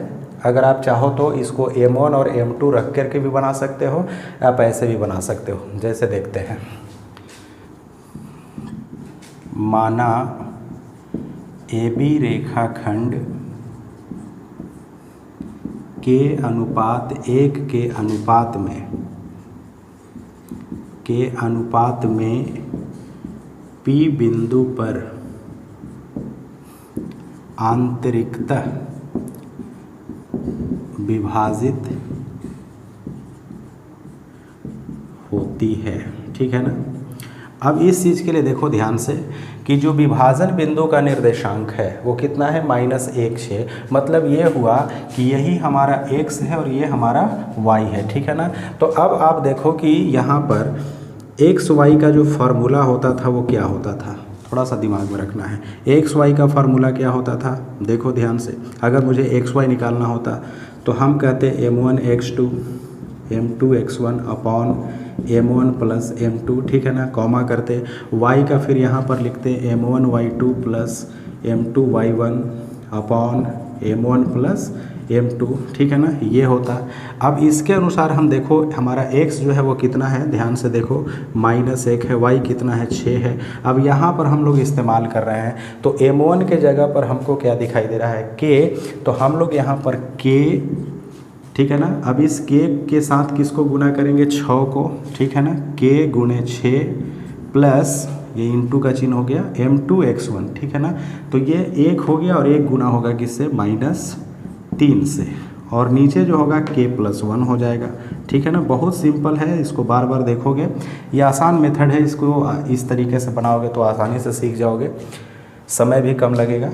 अगर आप चाहो तो इसको M1 और M2 रख करके भी बना सकते हो, आप ऐसे भी बना सकते हो। जैसे देखते हैं, माना AB रेखाखंड के अनुपात 1 के अनुपात में P बिंदु पर आंतरिकतः विभाजित होती है। ठीक है ना। अब इस चीज़ के लिए देखो ध्यान से कि जो विभाजन बिंदु का निर्देशांक है वो कितना है, -1/6। मतलब ये हुआ कि यही हमारा x है और ये हमारा y है। ठीक है ना। तो अब आप देखो कि यहाँ पर x y का जो फार्मूला होता था वो क्या होता था, थोड़ा सा दिमाग में रखना है। एक्स वाई का फार्मूला क्या होता था, देखो ध्यान से। अगर मुझे एक्स वाई निकालना होता तो हम कहते m1 x2 m2 x1 upon m1 plus m2। ठीक है ना, कॉमा करते y का फिर यहाँ पर लिखते m1 y2 plus m2 y1 upon m1 plus m2। ठीक है ना, ये होता। अब इसके अनुसार हम देखो हमारा x जो है वो कितना है, ध्यान से देखो -1 है, y कितना है 6 है। अब यहाँ पर हम लोग इस्तेमाल कर रहे हैं तो m1 के जगह पर हमको क्या दिखाई दे रहा है, k। तो हम लोग यहाँ पर k ठीक है ना। अब इस के साथ किसको गुना करेंगे, 6 को, ठीक है ना। के गुणे 6 प्लस ये इंटू का चिन्ह हो गया m2x1, ठीक है ना। तो ये 1 हो गया और 1 गुना होगा किससे, -3 से, और नीचे जो होगा k+1 हो जाएगा, ठीक है ना। बहुत सिंपल है, इसको बार बार देखोगे, ये आसान मेथड है, इसको इस तरीके से बनाओगे तो आसानी से सीख जाओगे, समय भी कम लगेगा।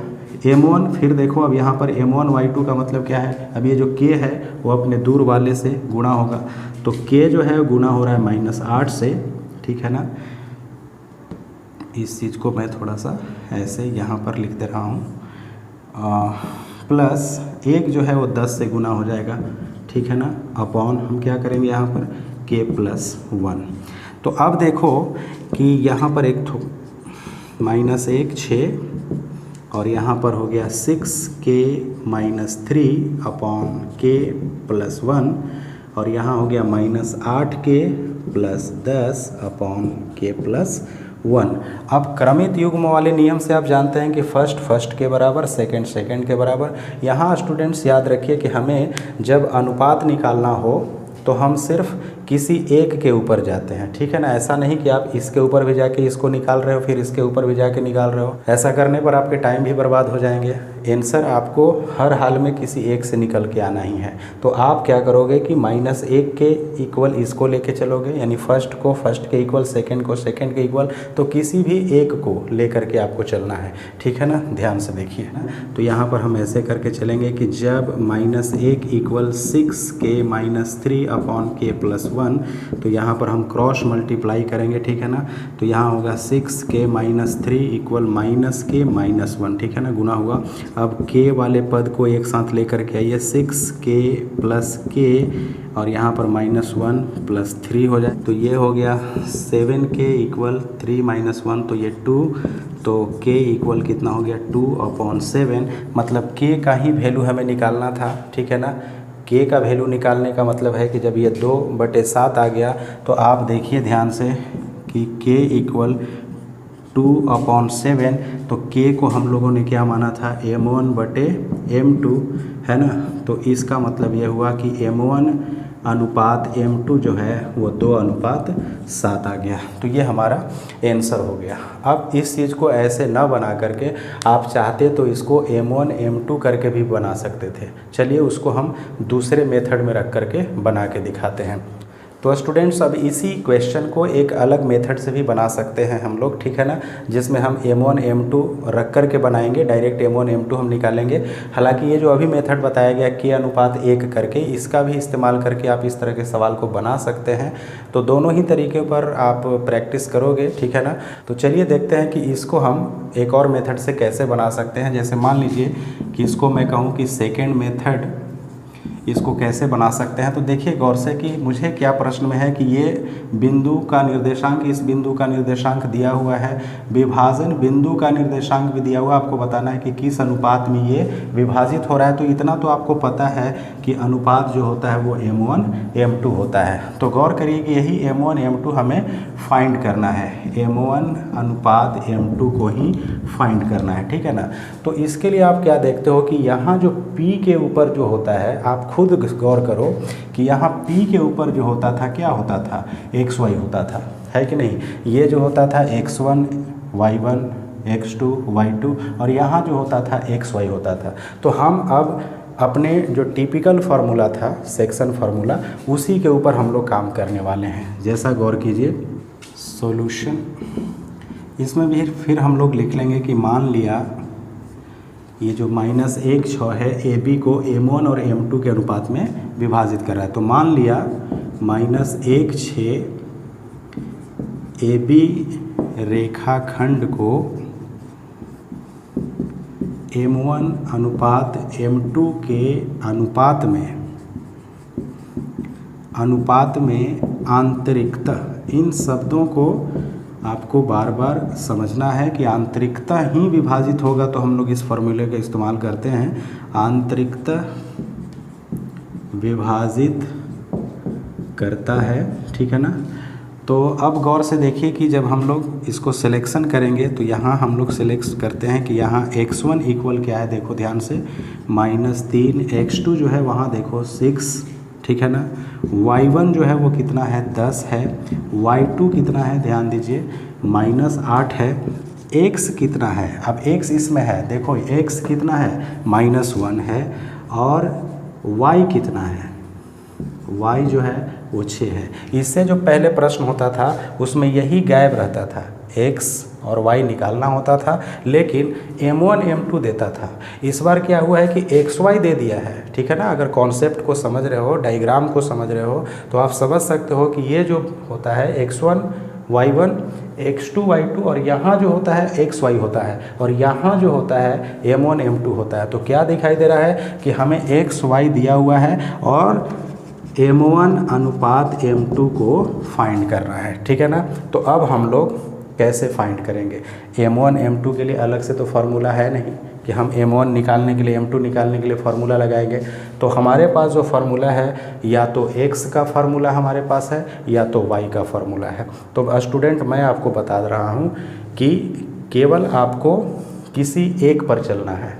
m1 फिर देखो, अब यहाँ पर m1y2 का मतलब क्या है, अब ये जो k है वो अपने दूर वाले से गुणा होगा, तो k जो है गुणा हो रहा है -8 से, ठीक है ना। इस चीज़ को मैं थोड़ा सा ऐसे यहाँ पर लिख दे रहा हूँ, प्लस 1 जो है वो 10 से गुना हो जाएगा, ठीक है ना, अपॉन हम क्या करेंगे यहाँ पर k+1। तो अब देखो कि यहाँ पर एक -1 6 और यहाँ पर हो गया 6k-3 अपॉन k+1 और यहाँ हो गया -8k + 10 अपॉन k+1। अब क्रमित युग्म वाले नियम से आप जानते हैं कि फर्स्ट के बराबर, सेकंड के बराबर। यहाँ स्टूडेंट्स याद रखिए कि हमें जब अनुपात निकालना हो तो हम सिर्फ किसी एक के ऊपर जाते हैं, ठीक है ना। ऐसा नहीं कि आप इसके ऊपर भी जाके इसको निकाल रहे हो, फिर इसके ऊपर भी जाके निकाल रहे हो, ऐसा करने पर आपके टाइम भी बर्बाद हो जाएंगे। आंसर आपको हर हाल में किसी एक से निकल के आना ही है। तो आप क्या करोगे कि -1 के इक्वल इसको लेके चलोगे, यानी फर्स्ट को फर्स्ट के इक्वल, सेकंड को सेकंड के इक्वल, तो किसी भी एक को लेकर के आपको चलना है, ठीक है ना। ध्यान से देखिए ना, तो यहाँ पर हम ऐसे करके चलेंगे कि जब -1 = 6k-3 अपॉन k+1, तो यहाँ पर हम क्रॉस मल्टीप्लाई करेंगे, ठीक है ना। तो यहाँ होगा 6k-3 = -k-1, ठीक है ना, गुना हुआ। अब k वाले पद को एक साथ लेकर के आइए, 6k + k और यहाँ पर -1 + 3 हो जाए, तो ये हो गया 7k = 3 - 1, तो ये 2, तो k इक्वल कितना हो गया 2/7, मतलब k का ही वैल्यू हमें निकालना था, ठीक है ना। k का वैल्यू निकालने का मतलब है कि जब ये 2/7 आ गया तो आप देखिए ध्यान से कि k इक्वल 2/7, तो k को हम लोगों ने क्या माना था, m1/m2, है ना। तो इसका मतलब ये हुआ कि m1 अनुपात m2 जो है वो 2:7 आ गया। तो ये हमारा आंसर हो गया। अब इस चीज़ को ऐसे ना बना करके आप चाहते तो इसको m1 m2 करके भी बना सकते थे। चलिए उसको हम दूसरे मेथड में रख करके बना के दिखाते हैं। तो स्टूडेंट्स अब इसी क्वेश्चन को एक अलग मेथड से भी बना सकते हैं हम लोग, ठीक है ना, जिसमें हम m1 m2 रख कर के बनाएंगे, डायरेक्ट m1 m2 हम निकालेंगे। हालांकि ये जो अभी मेथड बताया गया k/1 करके, इसका भी इस्तेमाल करके आप इस तरह के सवाल को बना सकते हैं। तो दोनों ही तरीके पर आप प्रैक्टिस करोगे, ठीक है ना। तो चलिए देखते हैं कि इसको हम एक और मेथड से कैसे बना सकते हैं। जैसे मान लीजिए कि इसको मैं कहूँ कि सेकेंड मेथड, इसको कैसे बना सकते हैं। तो देखिए गौर से कि मुझे क्या प्रश्न में है कि ये बिंदु का निर्देशांक, इस बिंदु का निर्देशांक दिया हुआ है, विभाजन बिंदु का निर्देशांक भी दिया हुआ, आपको बताना है कि किस अनुपात में ये विभाजित हो रहा है। तो इतना तो आपको पता है कि अनुपात जो होता है वो m1 m2 होता है। तो गौर करिए कि यही m1 m2 हमें फाइंड करना है, m1 अनुपात m2 को ही फाइंड करना है, ठीक है ना। तो इसके लिए आप क्या देखते हो कि यहाँ जो p के ऊपर जो होता है, आप खुद गौर करो कि यहाँ p के ऊपर जो होता था क्या होता था, xy होता था, है कि नहीं। ये जो होता था x1 y1 x2 y2 और यहाँ जो होता था xy होता था। तो हम अब अपने जो टिपिकल फार्मूला था, सेक्शन फार्मूला, उसी के ऊपर हम लोग काम करने वाले हैं। जैसा गौर कीजिए, सॉल्यूशन, इसमें भी फिर हम लोग लिख लेंगे कि मान लिया ये जो -1 6 है AB को m1 और m2 के अनुपात में विभाजित कर रहा है। तो मान लिया -1 6 AB रेखाखंड को m1 अनुपात m2 के अनुपात में आंतरिकतः, इन शब्दों को आपको बार बार समझना है कि आंतरिकता ही विभाजित होगा, तो हम लोग इस फॉर्मूले का इस्तेमाल करते हैं, आंतरिकता विभाजित करता है, ठीक है ना। तो अब गौर से देखिए कि जब हम लोग इसको सिलेक्शन करेंगे तो यहाँ हम लोग सिलेक्ट करते हैं कि यहाँ x1 इक्वल क्या है, देखो ध्यान से -3, x2 जो है वहाँ देखो 6, ठीक है ना, y1 जो है वो कितना है 10 है, y2 कितना है ध्यान दीजिए -8 है, x कितना है, अब x इसमें है देखो x कितना है -1 है, और y कितना है, y जो है वो 6 है। इससे जो पहले प्रश्न होता था उसमें यही गैप रहता था, x और y निकालना होता था, लेकिन m1 m2 देता था। इस बार क्या हुआ है कि xy दे दिया है, ठीक है ना। अगर कॉन्सेप्ट को समझ रहे हो, डायग्राम को समझ रहे हो, तो आप समझ सकते हो कि ये जो होता है x1 y1 x2 y2 और यहाँ जो होता है xy होता है, और यहाँ जो होता है m1 m2 होता है। तो क्या दिखाई दे रहा है कि हमें xy दिया हुआ है और m1 अनुपात m2 को फाइंड कर रहा है, ठीक है ना। तो अब हम लोग कैसे फाइंड करेंगे, m1 m2 के लिए अलग से तो फार्मूला है नहीं कि हम m1 निकालने के लिए m2 निकालने के लिए फार्मूला लगाएंगे। तो हमारे पास जो फार्मूला है या तो x का फार्मूला हमारे पास है या तो y का फार्मूला है। तो स्टूडेंट मैं आपको बता रहा हूँ कि केवल आपको किसी एक पर चलना है।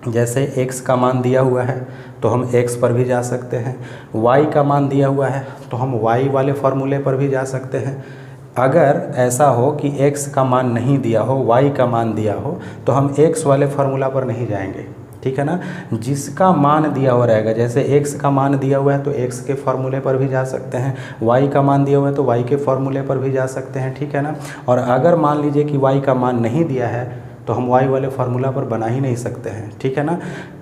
जैसे x का मान दिया हुआ है तो हम x पर भी जा सकते हैं, y का मान दिया हुआ है तो हम y वाले फार्मूले पर भी जा सकते हैं। अगर ऐसा हो कि x का मान नहीं दिया हो, y का मान दिया हो, तो हम x वाले फार्मूला पर नहीं जाएंगे, ठीक है ना। जिसका मान दिया हुआ रहेगा, जैसे x का मान दिया हुआ है तो x के फार्मूले पर भी जा सकते हैं, y का मान दिया हुआ है तो y के फार्मूले पर भी जा सकते हैं, ठीक है ना। और अगर मान लीजिए कि y का मान नहीं दिया है तो हम y वाले फार्मूला पर बना ही नहीं सकते हैं, ठीक है ना।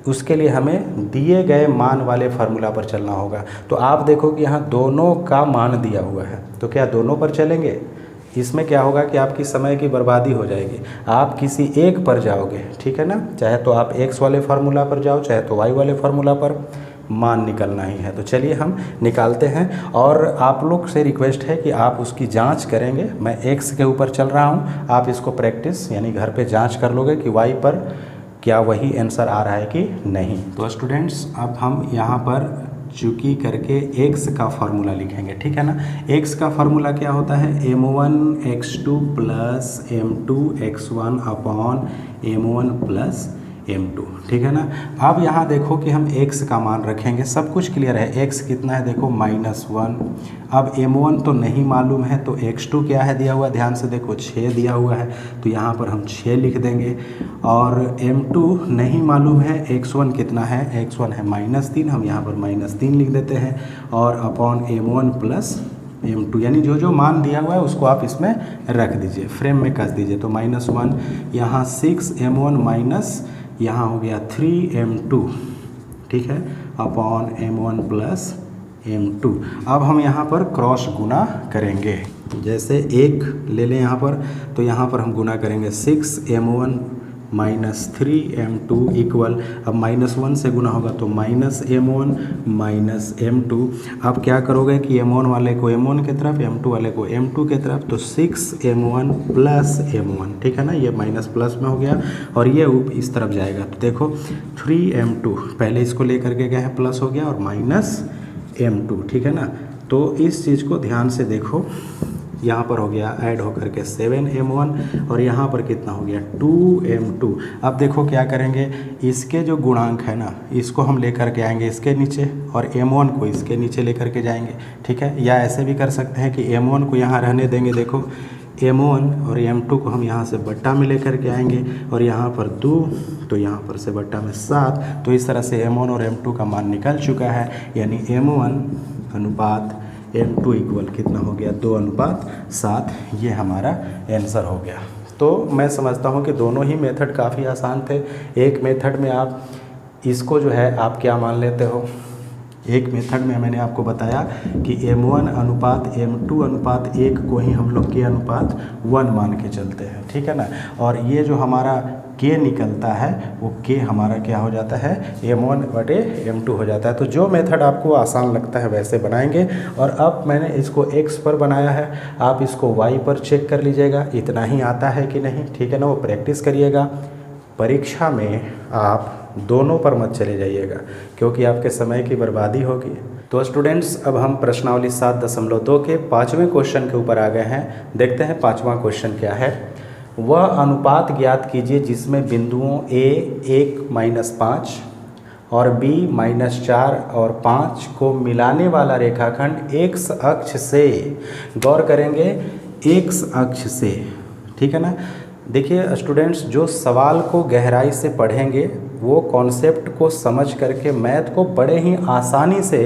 उसके लिए हमें दिए गए मान वाले फार्मूला पर चलना होगा। तो आप देखो कि यहाँ दोनों का मान दिया हुआ है, तो क्या दोनों पर चलेंगे? इसमें क्या होगा कि आपकी समय की बर्बादी हो जाएगी। आप किसी एक पर जाओगे, ठीक है ना, चाहे तो आप x वाले फार्मूला पर जाओ, चाहे तो y वाले फार्मूला पर, मान निकलना ही है। तो चलिए हम निकालते हैं, और आप लोग से रिक्वेस्ट है कि आप उसकी जांच करेंगे। मैं x के ऊपर चल रहा हूं, आप इसको प्रैक्टिस यानी घर पे जांच कर लोगे कि y पर क्या वही आंसर आ रहा है कि नहीं। तो स्टूडेंट्स अब हम यहाँ पर चूँकि करके x का फार्मूला लिखेंगे, ठीक है ना। x का फार्मूला क्या होता है, m1 x2 plus m2 x1 upon m1 plus m2, ठीक है ना। अब यहाँ देखो कि हम x का मान रखेंगे, सब कुछ क्लियर है। x कितना है देखो -1, अब m1 तो नहीं मालूम है तो x2 क्या है दिया हुआ, ध्यान से देखो 6 दिया हुआ है, तो यहाँ पर हम 6 लिख देंगे। और m2 नहीं मालूम है, x1 कितना है, x1 है -3, हम यहाँ पर -3 लिख देते हैं, और अपॉन m1 प्लस m2, यानी जो जो मान दिया हुआ है उसको आप इसमें रख दीजिए, फ्रेम में कस दीजिए। तो -1 यहाँ 6m1 माइनस यहाँ हो गया 3m2, ठीक है, अपॉन m1 प्लस m2। अब हम यहाँ पर क्रॉस गुना करेंगे, जैसे एक ले लें यहाँ पर, तो यहाँ पर हम गुना करेंगे 6m1 माइनस 3m2 इक्वल, अब -1 से गुना होगा तो -m1 माइनस m2। अब क्या करोगे कि m1 वाले को m1 की तरफ, m2 वाले को m2 की तरफ, तो 6m1 प्लस m1, ठीक है ना, ये माइनस प्लस में हो गया और ये इस तरफ जाएगा। तो देखो 3m2 पहले इसको लेकर के गए हैं, प्लस हो गया, और माइनस m2, ठीक है ना। तो इस चीज़ को ध्यान से देखो, यहाँ पर हो गया ऐड होकर के 7m1 और यहाँ पर कितना हो गया 2m2। अब देखो क्या करेंगे, इसके जो गुणांक है ना इसको हम लेकर के आएंगे इसके नीचे और m1 को इसके नीचे लेकर के जाएंगे, ठीक है। या ऐसे भी कर सकते हैं कि m1 को यहाँ रहने देंगे, देखो m1 और m2 को हम यहाँ से बट्टा में लेकर के आएंगे और यहाँ पर 2, तो यहाँ पर से बट्टा में 7। तो इस तरह से m1 और m2 का मान निकल चुका है, यानी m1 अनुपात m2 इक्वल कितना हो गया 2:7। ये हमारा आंसर हो गया। तो मैं समझता हूँ कि दोनों ही मेथड काफ़ी आसान थे। एक मेथड में आप इसको जो है आप क्या मान लेते हो, एक मेथड में मैंने आपको बताया कि m1 अनुपात m2 अनुपात 1 को ही हम लोग k अनुपात 1 मान के चलते हैं, ठीक है ना। और ये जो हमारा k निकलता है वो k हमारा क्या हो जाता है, m1/m2 हो जाता है। तो जो मेथड आपको आसान लगता है वैसे बनाएंगे। और अब मैंने इसको x पर बनाया है, आप इसको y पर चेक कर लीजिएगा इतना ही आता है कि नहीं, ठीक है ना। वो प्रैक्टिस करिएगा, परीक्षा में आप दोनों पर मत चले जाइएगा क्योंकि आपके समय की बर्बादी होगी। तो स्टूडेंट्स अब हम प्रश्नावली 7.2 के 5वें क्वेश्चन के ऊपर आ गए हैं। देखते हैं 5वां क्वेश्चन क्या है। वह अनुपात ज्ञात कीजिए जिसमें बिंदुओं A 1-5 और B -4 और 5 को मिलाने वाला रेखाखंड x अक्ष से, गौर करेंगे x अक्ष से, ठीक है ना। देखिए स्टूडेंट्स, जो सवाल को गहराई से पढ़ेंगे वो कॉन्सेप्ट को समझ करके मैथ को बड़े ही आसानी से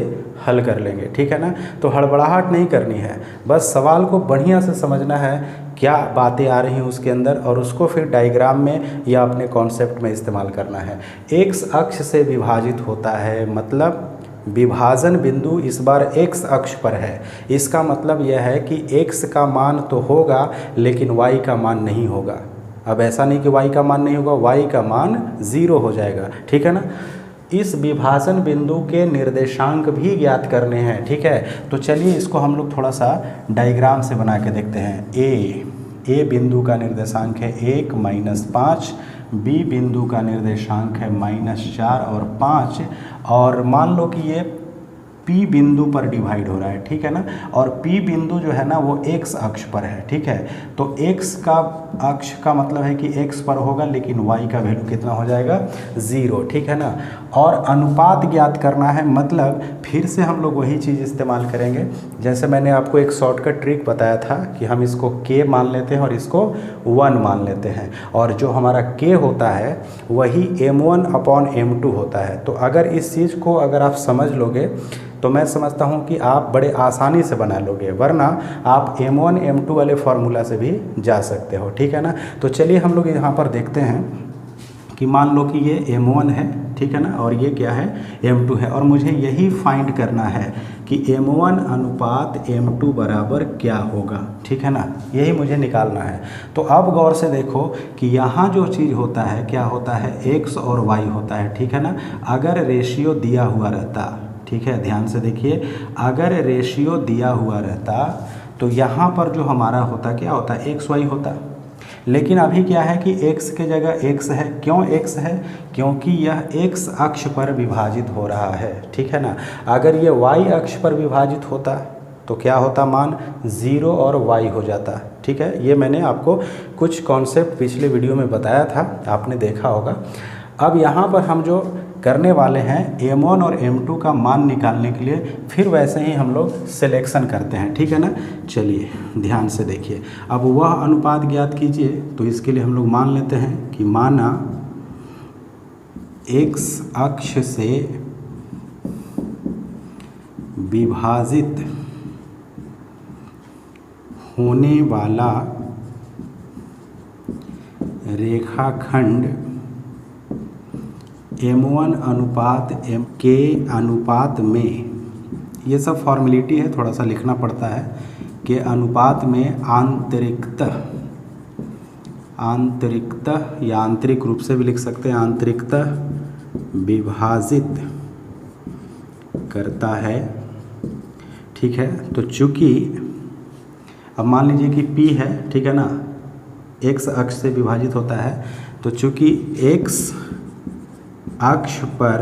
हल कर लेंगे, ठीक है ना। तो हड़बड़ाहट नहीं करनी है, बस सवाल को बढ़िया से समझना है, क्या बातें आ रही हैं उसके अंदर, और उसको फिर डायग्राम में या अपने कॉन्सेप्ट में इस्तेमाल करना है। x अक्ष से विभाजित होता है, मतलब विभाजन बिंदु इस बार x अक्ष पर है। इसका मतलब यह है कि x का मान तो होगा लेकिन y का मान नहीं होगा। अब ऐसा नहीं कि y का मान नहीं होगा, y का मान 0 हो जाएगा, ठीक है ना। इस विभाजन बिंदु के निर्देशांक भी ज्ञात करने हैं, ठीक है। तो चलिए इसको हम लोग थोड़ा सा डायग्राम से बना के देखते हैं। ए बिंदु का निर्देशांक है 1-5, बी बिंदु का निर्देशांक है -4 और 5, और मान लो कि ये पी बिंदु पर डिवाइड हो रहा है, ठीक है ना। और पी बिंदु जो है ना वो एक्स अक्ष पर है, ठीक है। तो एक्स का अक्ष का मतलब है कि एक्स पर होगा, लेकिन वाई का वैल्यू कितना हो जाएगा, 0, ठीक है ना। और अनुपात ज्ञात करना है, मतलब फिर से हम लोग वही चीज़ इस्तेमाल करेंगे जैसे मैंने आपको एक शॉर्टकट ट्रिक बताया था कि हम इसको k मान लेते हैं और इसको 1 मान लेते हैं, और जो हमारा k होता है वही m1/m2 होता है। तो अगर इस चीज़ को अगर आप समझ लोगे तो मैं समझता हूँ कि आप बड़े आसानी से बना लोगे, वरना आप m1 m2 वाले फार्मूला से भी जा सकते हो, ठीक है ना। तो चलिए हम लोग यहाँ पर देखते हैं कि मान लो कि ये m1 है, ठीक है ना, और ये क्या है, m2 है, और मुझे यही फाइंड करना है कि m1 अनुपात m2 बराबर क्या होगा, ठीक है ना, यही मुझे निकालना है। तो अब गौर से देखो कि यहाँ जो चीज़ होता है क्या होता है, x और y होता है, ठीक है ना। अगर रेशियो दिया हुआ रहता, ठीक है, ध्यान से देखिए, अगर रेशियो दिया हुआ रहता तो यहाँ पर जो हमारा होता क्या होता, एक्स वाई होता। लेकिन अभी क्या है कि x के जगह x है। क्यों x है, क्योंकि यह x अक्ष पर विभाजित हो रहा है, ठीक है ना। अगर ये y अक्ष पर विभाजित होता तो क्या होता, मान 0 और y हो जाता, ठीक है। ये मैंने आपको कुछ कॉन्सेप्ट पिछले वीडियो में बताया था, आपने देखा होगा। अब यहाँ पर हम जो करने वाले हैं m1 और m2 का मान निकालने के लिए फिर वैसे ही हम लोग सिलेक्शन करते हैं, ठीक है ना। चलिए ध्यान से देखिए, अब वह अनुपात ज्ञात कीजिए, तो इसके लिए हम लोग मान लेते हैं कि माना x अक्ष से विभाजित होने वाला रेखाखंड m1 अनुपात m के अनुपात में, ये सब फॉर्मेलिटी है, थोड़ा सा लिखना पड़ता है, के अनुपात में आंतरिकतः या आंतरिक रूप से भी लिख सकते हैं, आंतरिकतः विभाजित करता है, ठीक है। तो चूँकि अब मान लीजिए कि P है, ठीक है ना, x अक्ष से विभाजित होता है, तो चूँकि x अक्ष पर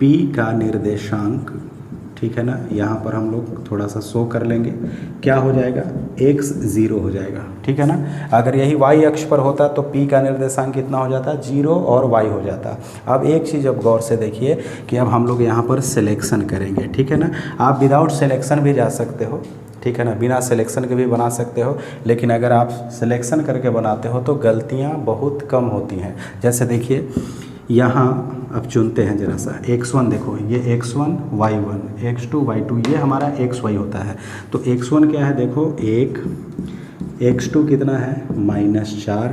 P का निर्देशांक, ठीक है ना, यहाँ पर हम लोग थोड़ा सा शो कर लेंगे, क्या हो जाएगा, x 0 हो जाएगा, ठीक है ना। अगर यही y अक्ष पर होता तो P का निर्देशांक कितना हो जाता, 0 और y हो जाता। अब एक चीज़ अब गौर से देखिए कि अब हम लोग यहाँ पर सिलेक्शन करेंगे, ठीक है ना। आप विदाउट सिलेक्शन भी जा सकते हो, ठीक है ना, बिना सिलेक्शन के भी बना सकते हो, लेकिन अगर आप सिलेक्शन करके बनाते हो तो गलतियाँ बहुत कम होती हैं। जैसे देखिए यहाँ अब चुनते हैं जरा सा, x1 देखो, ये x1 y1, x2 y2, ये हमारा xy होता है। तो x1 क्या है, देखो 1, x2 कितना है -4,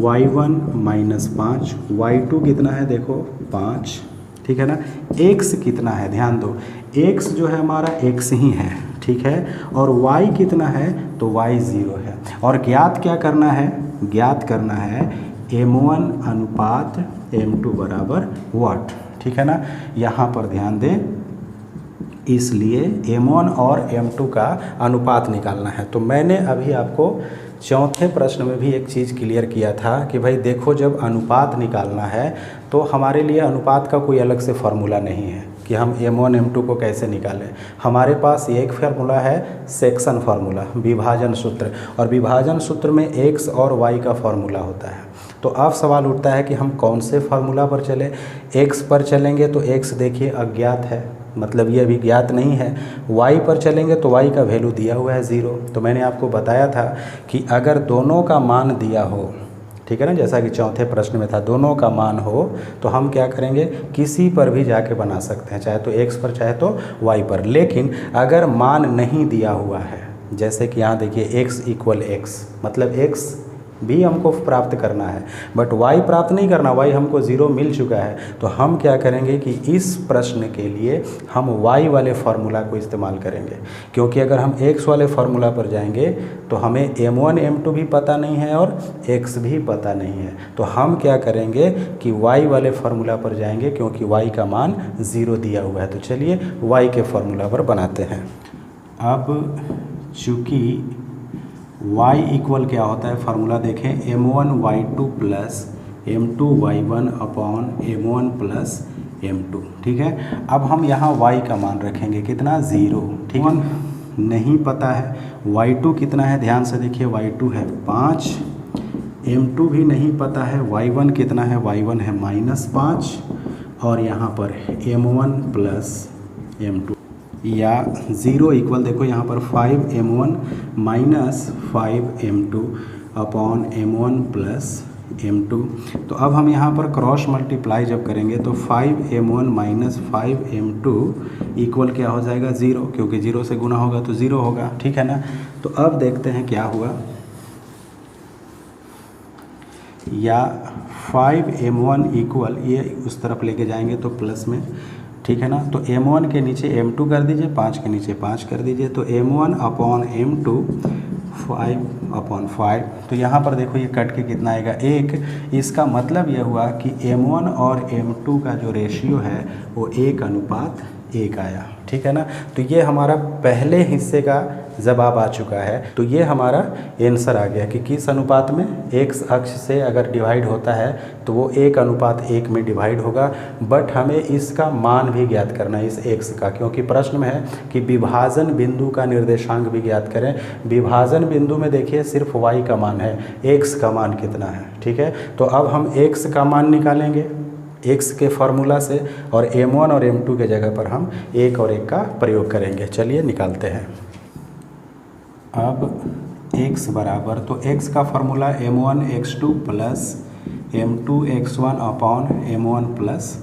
y1 -5, y2 कितना है, देखो 5, ठीक है ना। x कितना है, ध्यान दो, x जो है हमारा x ही है, ठीक है, और y कितना है, तो y 0 है। और ज्ञात क्या करना है, ज्ञात करना है m1 अनुपात m2 बराबर व्हाट, ठीक है ना। यहाँ पर ध्यान दें, इसलिए m1 और m2 का अनुपात निकालना है। तो मैंने अभी आपको चौथे प्रश्न में भी एक चीज़ क्लियर किया था कि भाई देखो, जब अनुपात निकालना है तो हमारे लिए अनुपात का कोई अलग से फार्मूला नहीं है कि हम m1 m2 को कैसे निकालें। हमारे पास एक फार्मूला है, सेक्शन फार्मूला, विभाजन सूत्र, और विभाजन सूत्र में x और y का फार्मूला होता है। तो अब सवाल उठता है कि हम कौन से फार्मूला पर चलें। x पर चलेंगे तो x देखिए अज्ञात है, मतलब ये अभी ज्ञात नहीं है। y पर चलेंगे तो y का वैल्यू दिया हुआ है 0। तो मैंने आपको बताया था कि अगर दोनों का मान दिया हो, ठीक है ना, जैसा कि चौथे प्रश्न में था, दोनों का मान हो तो हम क्या करेंगे, किसी पर भी जाके बना सकते हैं, चाहे तो x पर चाहे तो y पर। लेकिन अगर मान नहीं दिया हुआ है, जैसे कि यहाँ देखिए x इक्वल x, मतलब x भी हमको प्राप्त करना है बट y प्राप्त नहीं करना, y हमको 0 मिल चुका है। तो हम क्या करेंगे कि इस प्रश्न के लिए हम y वाले फार्मूला को इस्तेमाल करेंगे, क्योंकि अगर हम x वाले फार्मूला पर जाएंगे तो हमें m1 m2 भी पता नहीं है और x भी पता नहीं है। तो हम क्या करेंगे कि y वाले फार्मूला पर जाएंगे, क्योंकि y का मान 0 दिया हुआ है। तो चलिए y के फार्मूला पर बनाते हैं। अब चूँकि y इक्वल क्या होता है, फार्मूला देखें, m1y2 plus m2y1 upon m1 plus m2, ठीक है। अब हम यहाँ y का मान रखेंगे कितना, 0, ठीक है। नहीं पता है y2 कितना है, ध्यान से देखिए, y2 है 5, m2 भी नहीं पता है, y1 कितना है, y1 है -5, और यहाँ पर m1 प्लस m2 या 0 इक्वल, देखो यहाँ पर 5m1 minus 5m2 upon m1 plus m2। तो अब हम यहाँ पर क्रॉस मल्टीप्लाई जब करेंगे तो 5m1 माइनस 5m2 इक्वल क्या हो जाएगा, 0, क्योंकि 0 से गुना होगा तो 0 होगा, ठीक है ना। तो अब देखते हैं क्या हुआ, या 5m1 इक्वल, ये उस तरफ लेके जाएंगे तो प्लस में, ठीक है ना। तो m1 के नीचे m2 कर दीजिए, 5 के नीचे 5 कर दीजिए, तो m1 अपॉन m2 5/5। तो यहाँ पर देखो ये कट के कितना आएगा, 1। इसका मतलब यह हुआ कि m1 और m2 का जो रेशियो है वो 1:1 आया, ठीक है ना। तो ये हमारा पहले हिस्से का जवाब आ चुका है। तो ये हमारा आंसर आ गया कि किस अनुपात में, x अक्ष से अगर डिवाइड होता है तो वो 1:1 में डिवाइड होगा। बट हमें इसका मान भी ज्ञात करना है, इस x का, क्योंकि प्रश्न में है कि विभाजन बिंदु का निर्देशांक भी ज्ञात करें। विभाजन बिंदु में देखिए सिर्फ y का मान है, x का मान कितना है, ठीक है। तो अब हम x का मान निकालेंगे x के फार्मूला से, और m1 और m2 के जगह पर हम 1 और 1 का प्रयोग करेंगे। चलिए निकालते हैं। अब x बराबर, तो x का formula m1 x2 plus m2 x1 upon m1 plus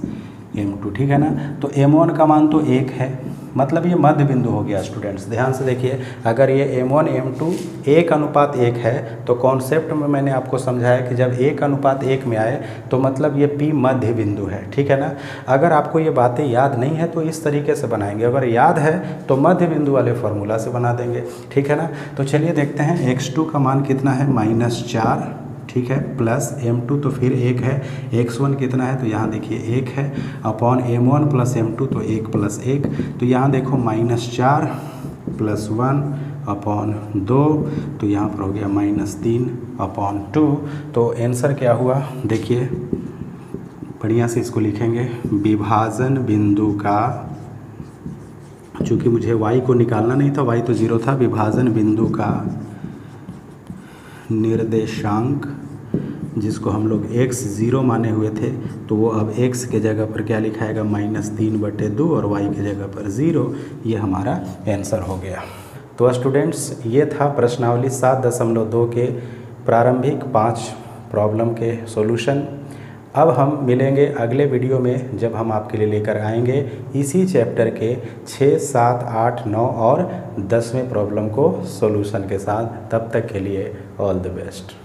m2, ठीक है ना। तो m1 का मान तो 1 है, मतलब ये मध्य बिंदु हो गया। स्टूडेंट्स ध्यान से देखिए, अगर ये m1 m2 1:1 है तो कॉन्सेप्ट में मैंने आपको समझाया कि जब 1:1 में आए तो मतलब ये P मध्य बिंदु है, ठीक है ना। अगर आपको ये बातें याद नहीं है तो इस तरीके से बनाएंगे, अगर याद है तो मध्य बिंदु वाले फार्मूला से बना देंगे, ठीक है ना। तो चलिए देखते हैं, x2 का मान कितना है, -4, ठीक है, प्लस m2 तो फिर 1 है, x1 कितना है, तो यहाँ देखिए 1 है, अपॉन m1 प्लस m2 तो 1 + 1, तो यहाँ देखो -4 + 1 अपॉन 2, तो यहाँ पर हो गया -3 अपॉन 2। तो आंसर क्या हुआ, देखिए बढ़िया से इसको लिखेंगे, विभाजन बिंदु का, चूँकि मुझे y को निकालना नहीं था, y तो 0 था, विभाजन बिंदु का निर्देशांक, जिसको हम लोग x 0 माने हुए थे, तो वो अब x के जगह पर क्या लिखाएगा, -3/2 और y के जगह पर 0। ये हमारा आंसर हो गया। तो स्टूडेंट्स ये था प्रश्नावली 7.2 के प्रारंभिक 5 प्रॉब्लम के सॉल्यूशन। अब हम मिलेंगे अगले वीडियो में, जब हम आपके लिए लेकर आएंगे इसी चैप्टर के 6, 7, 8, 9 और 10वें प्रॉब्लम को सॉल्यूशन के साथ। तब तक के लिए ऑल द बेस्ट।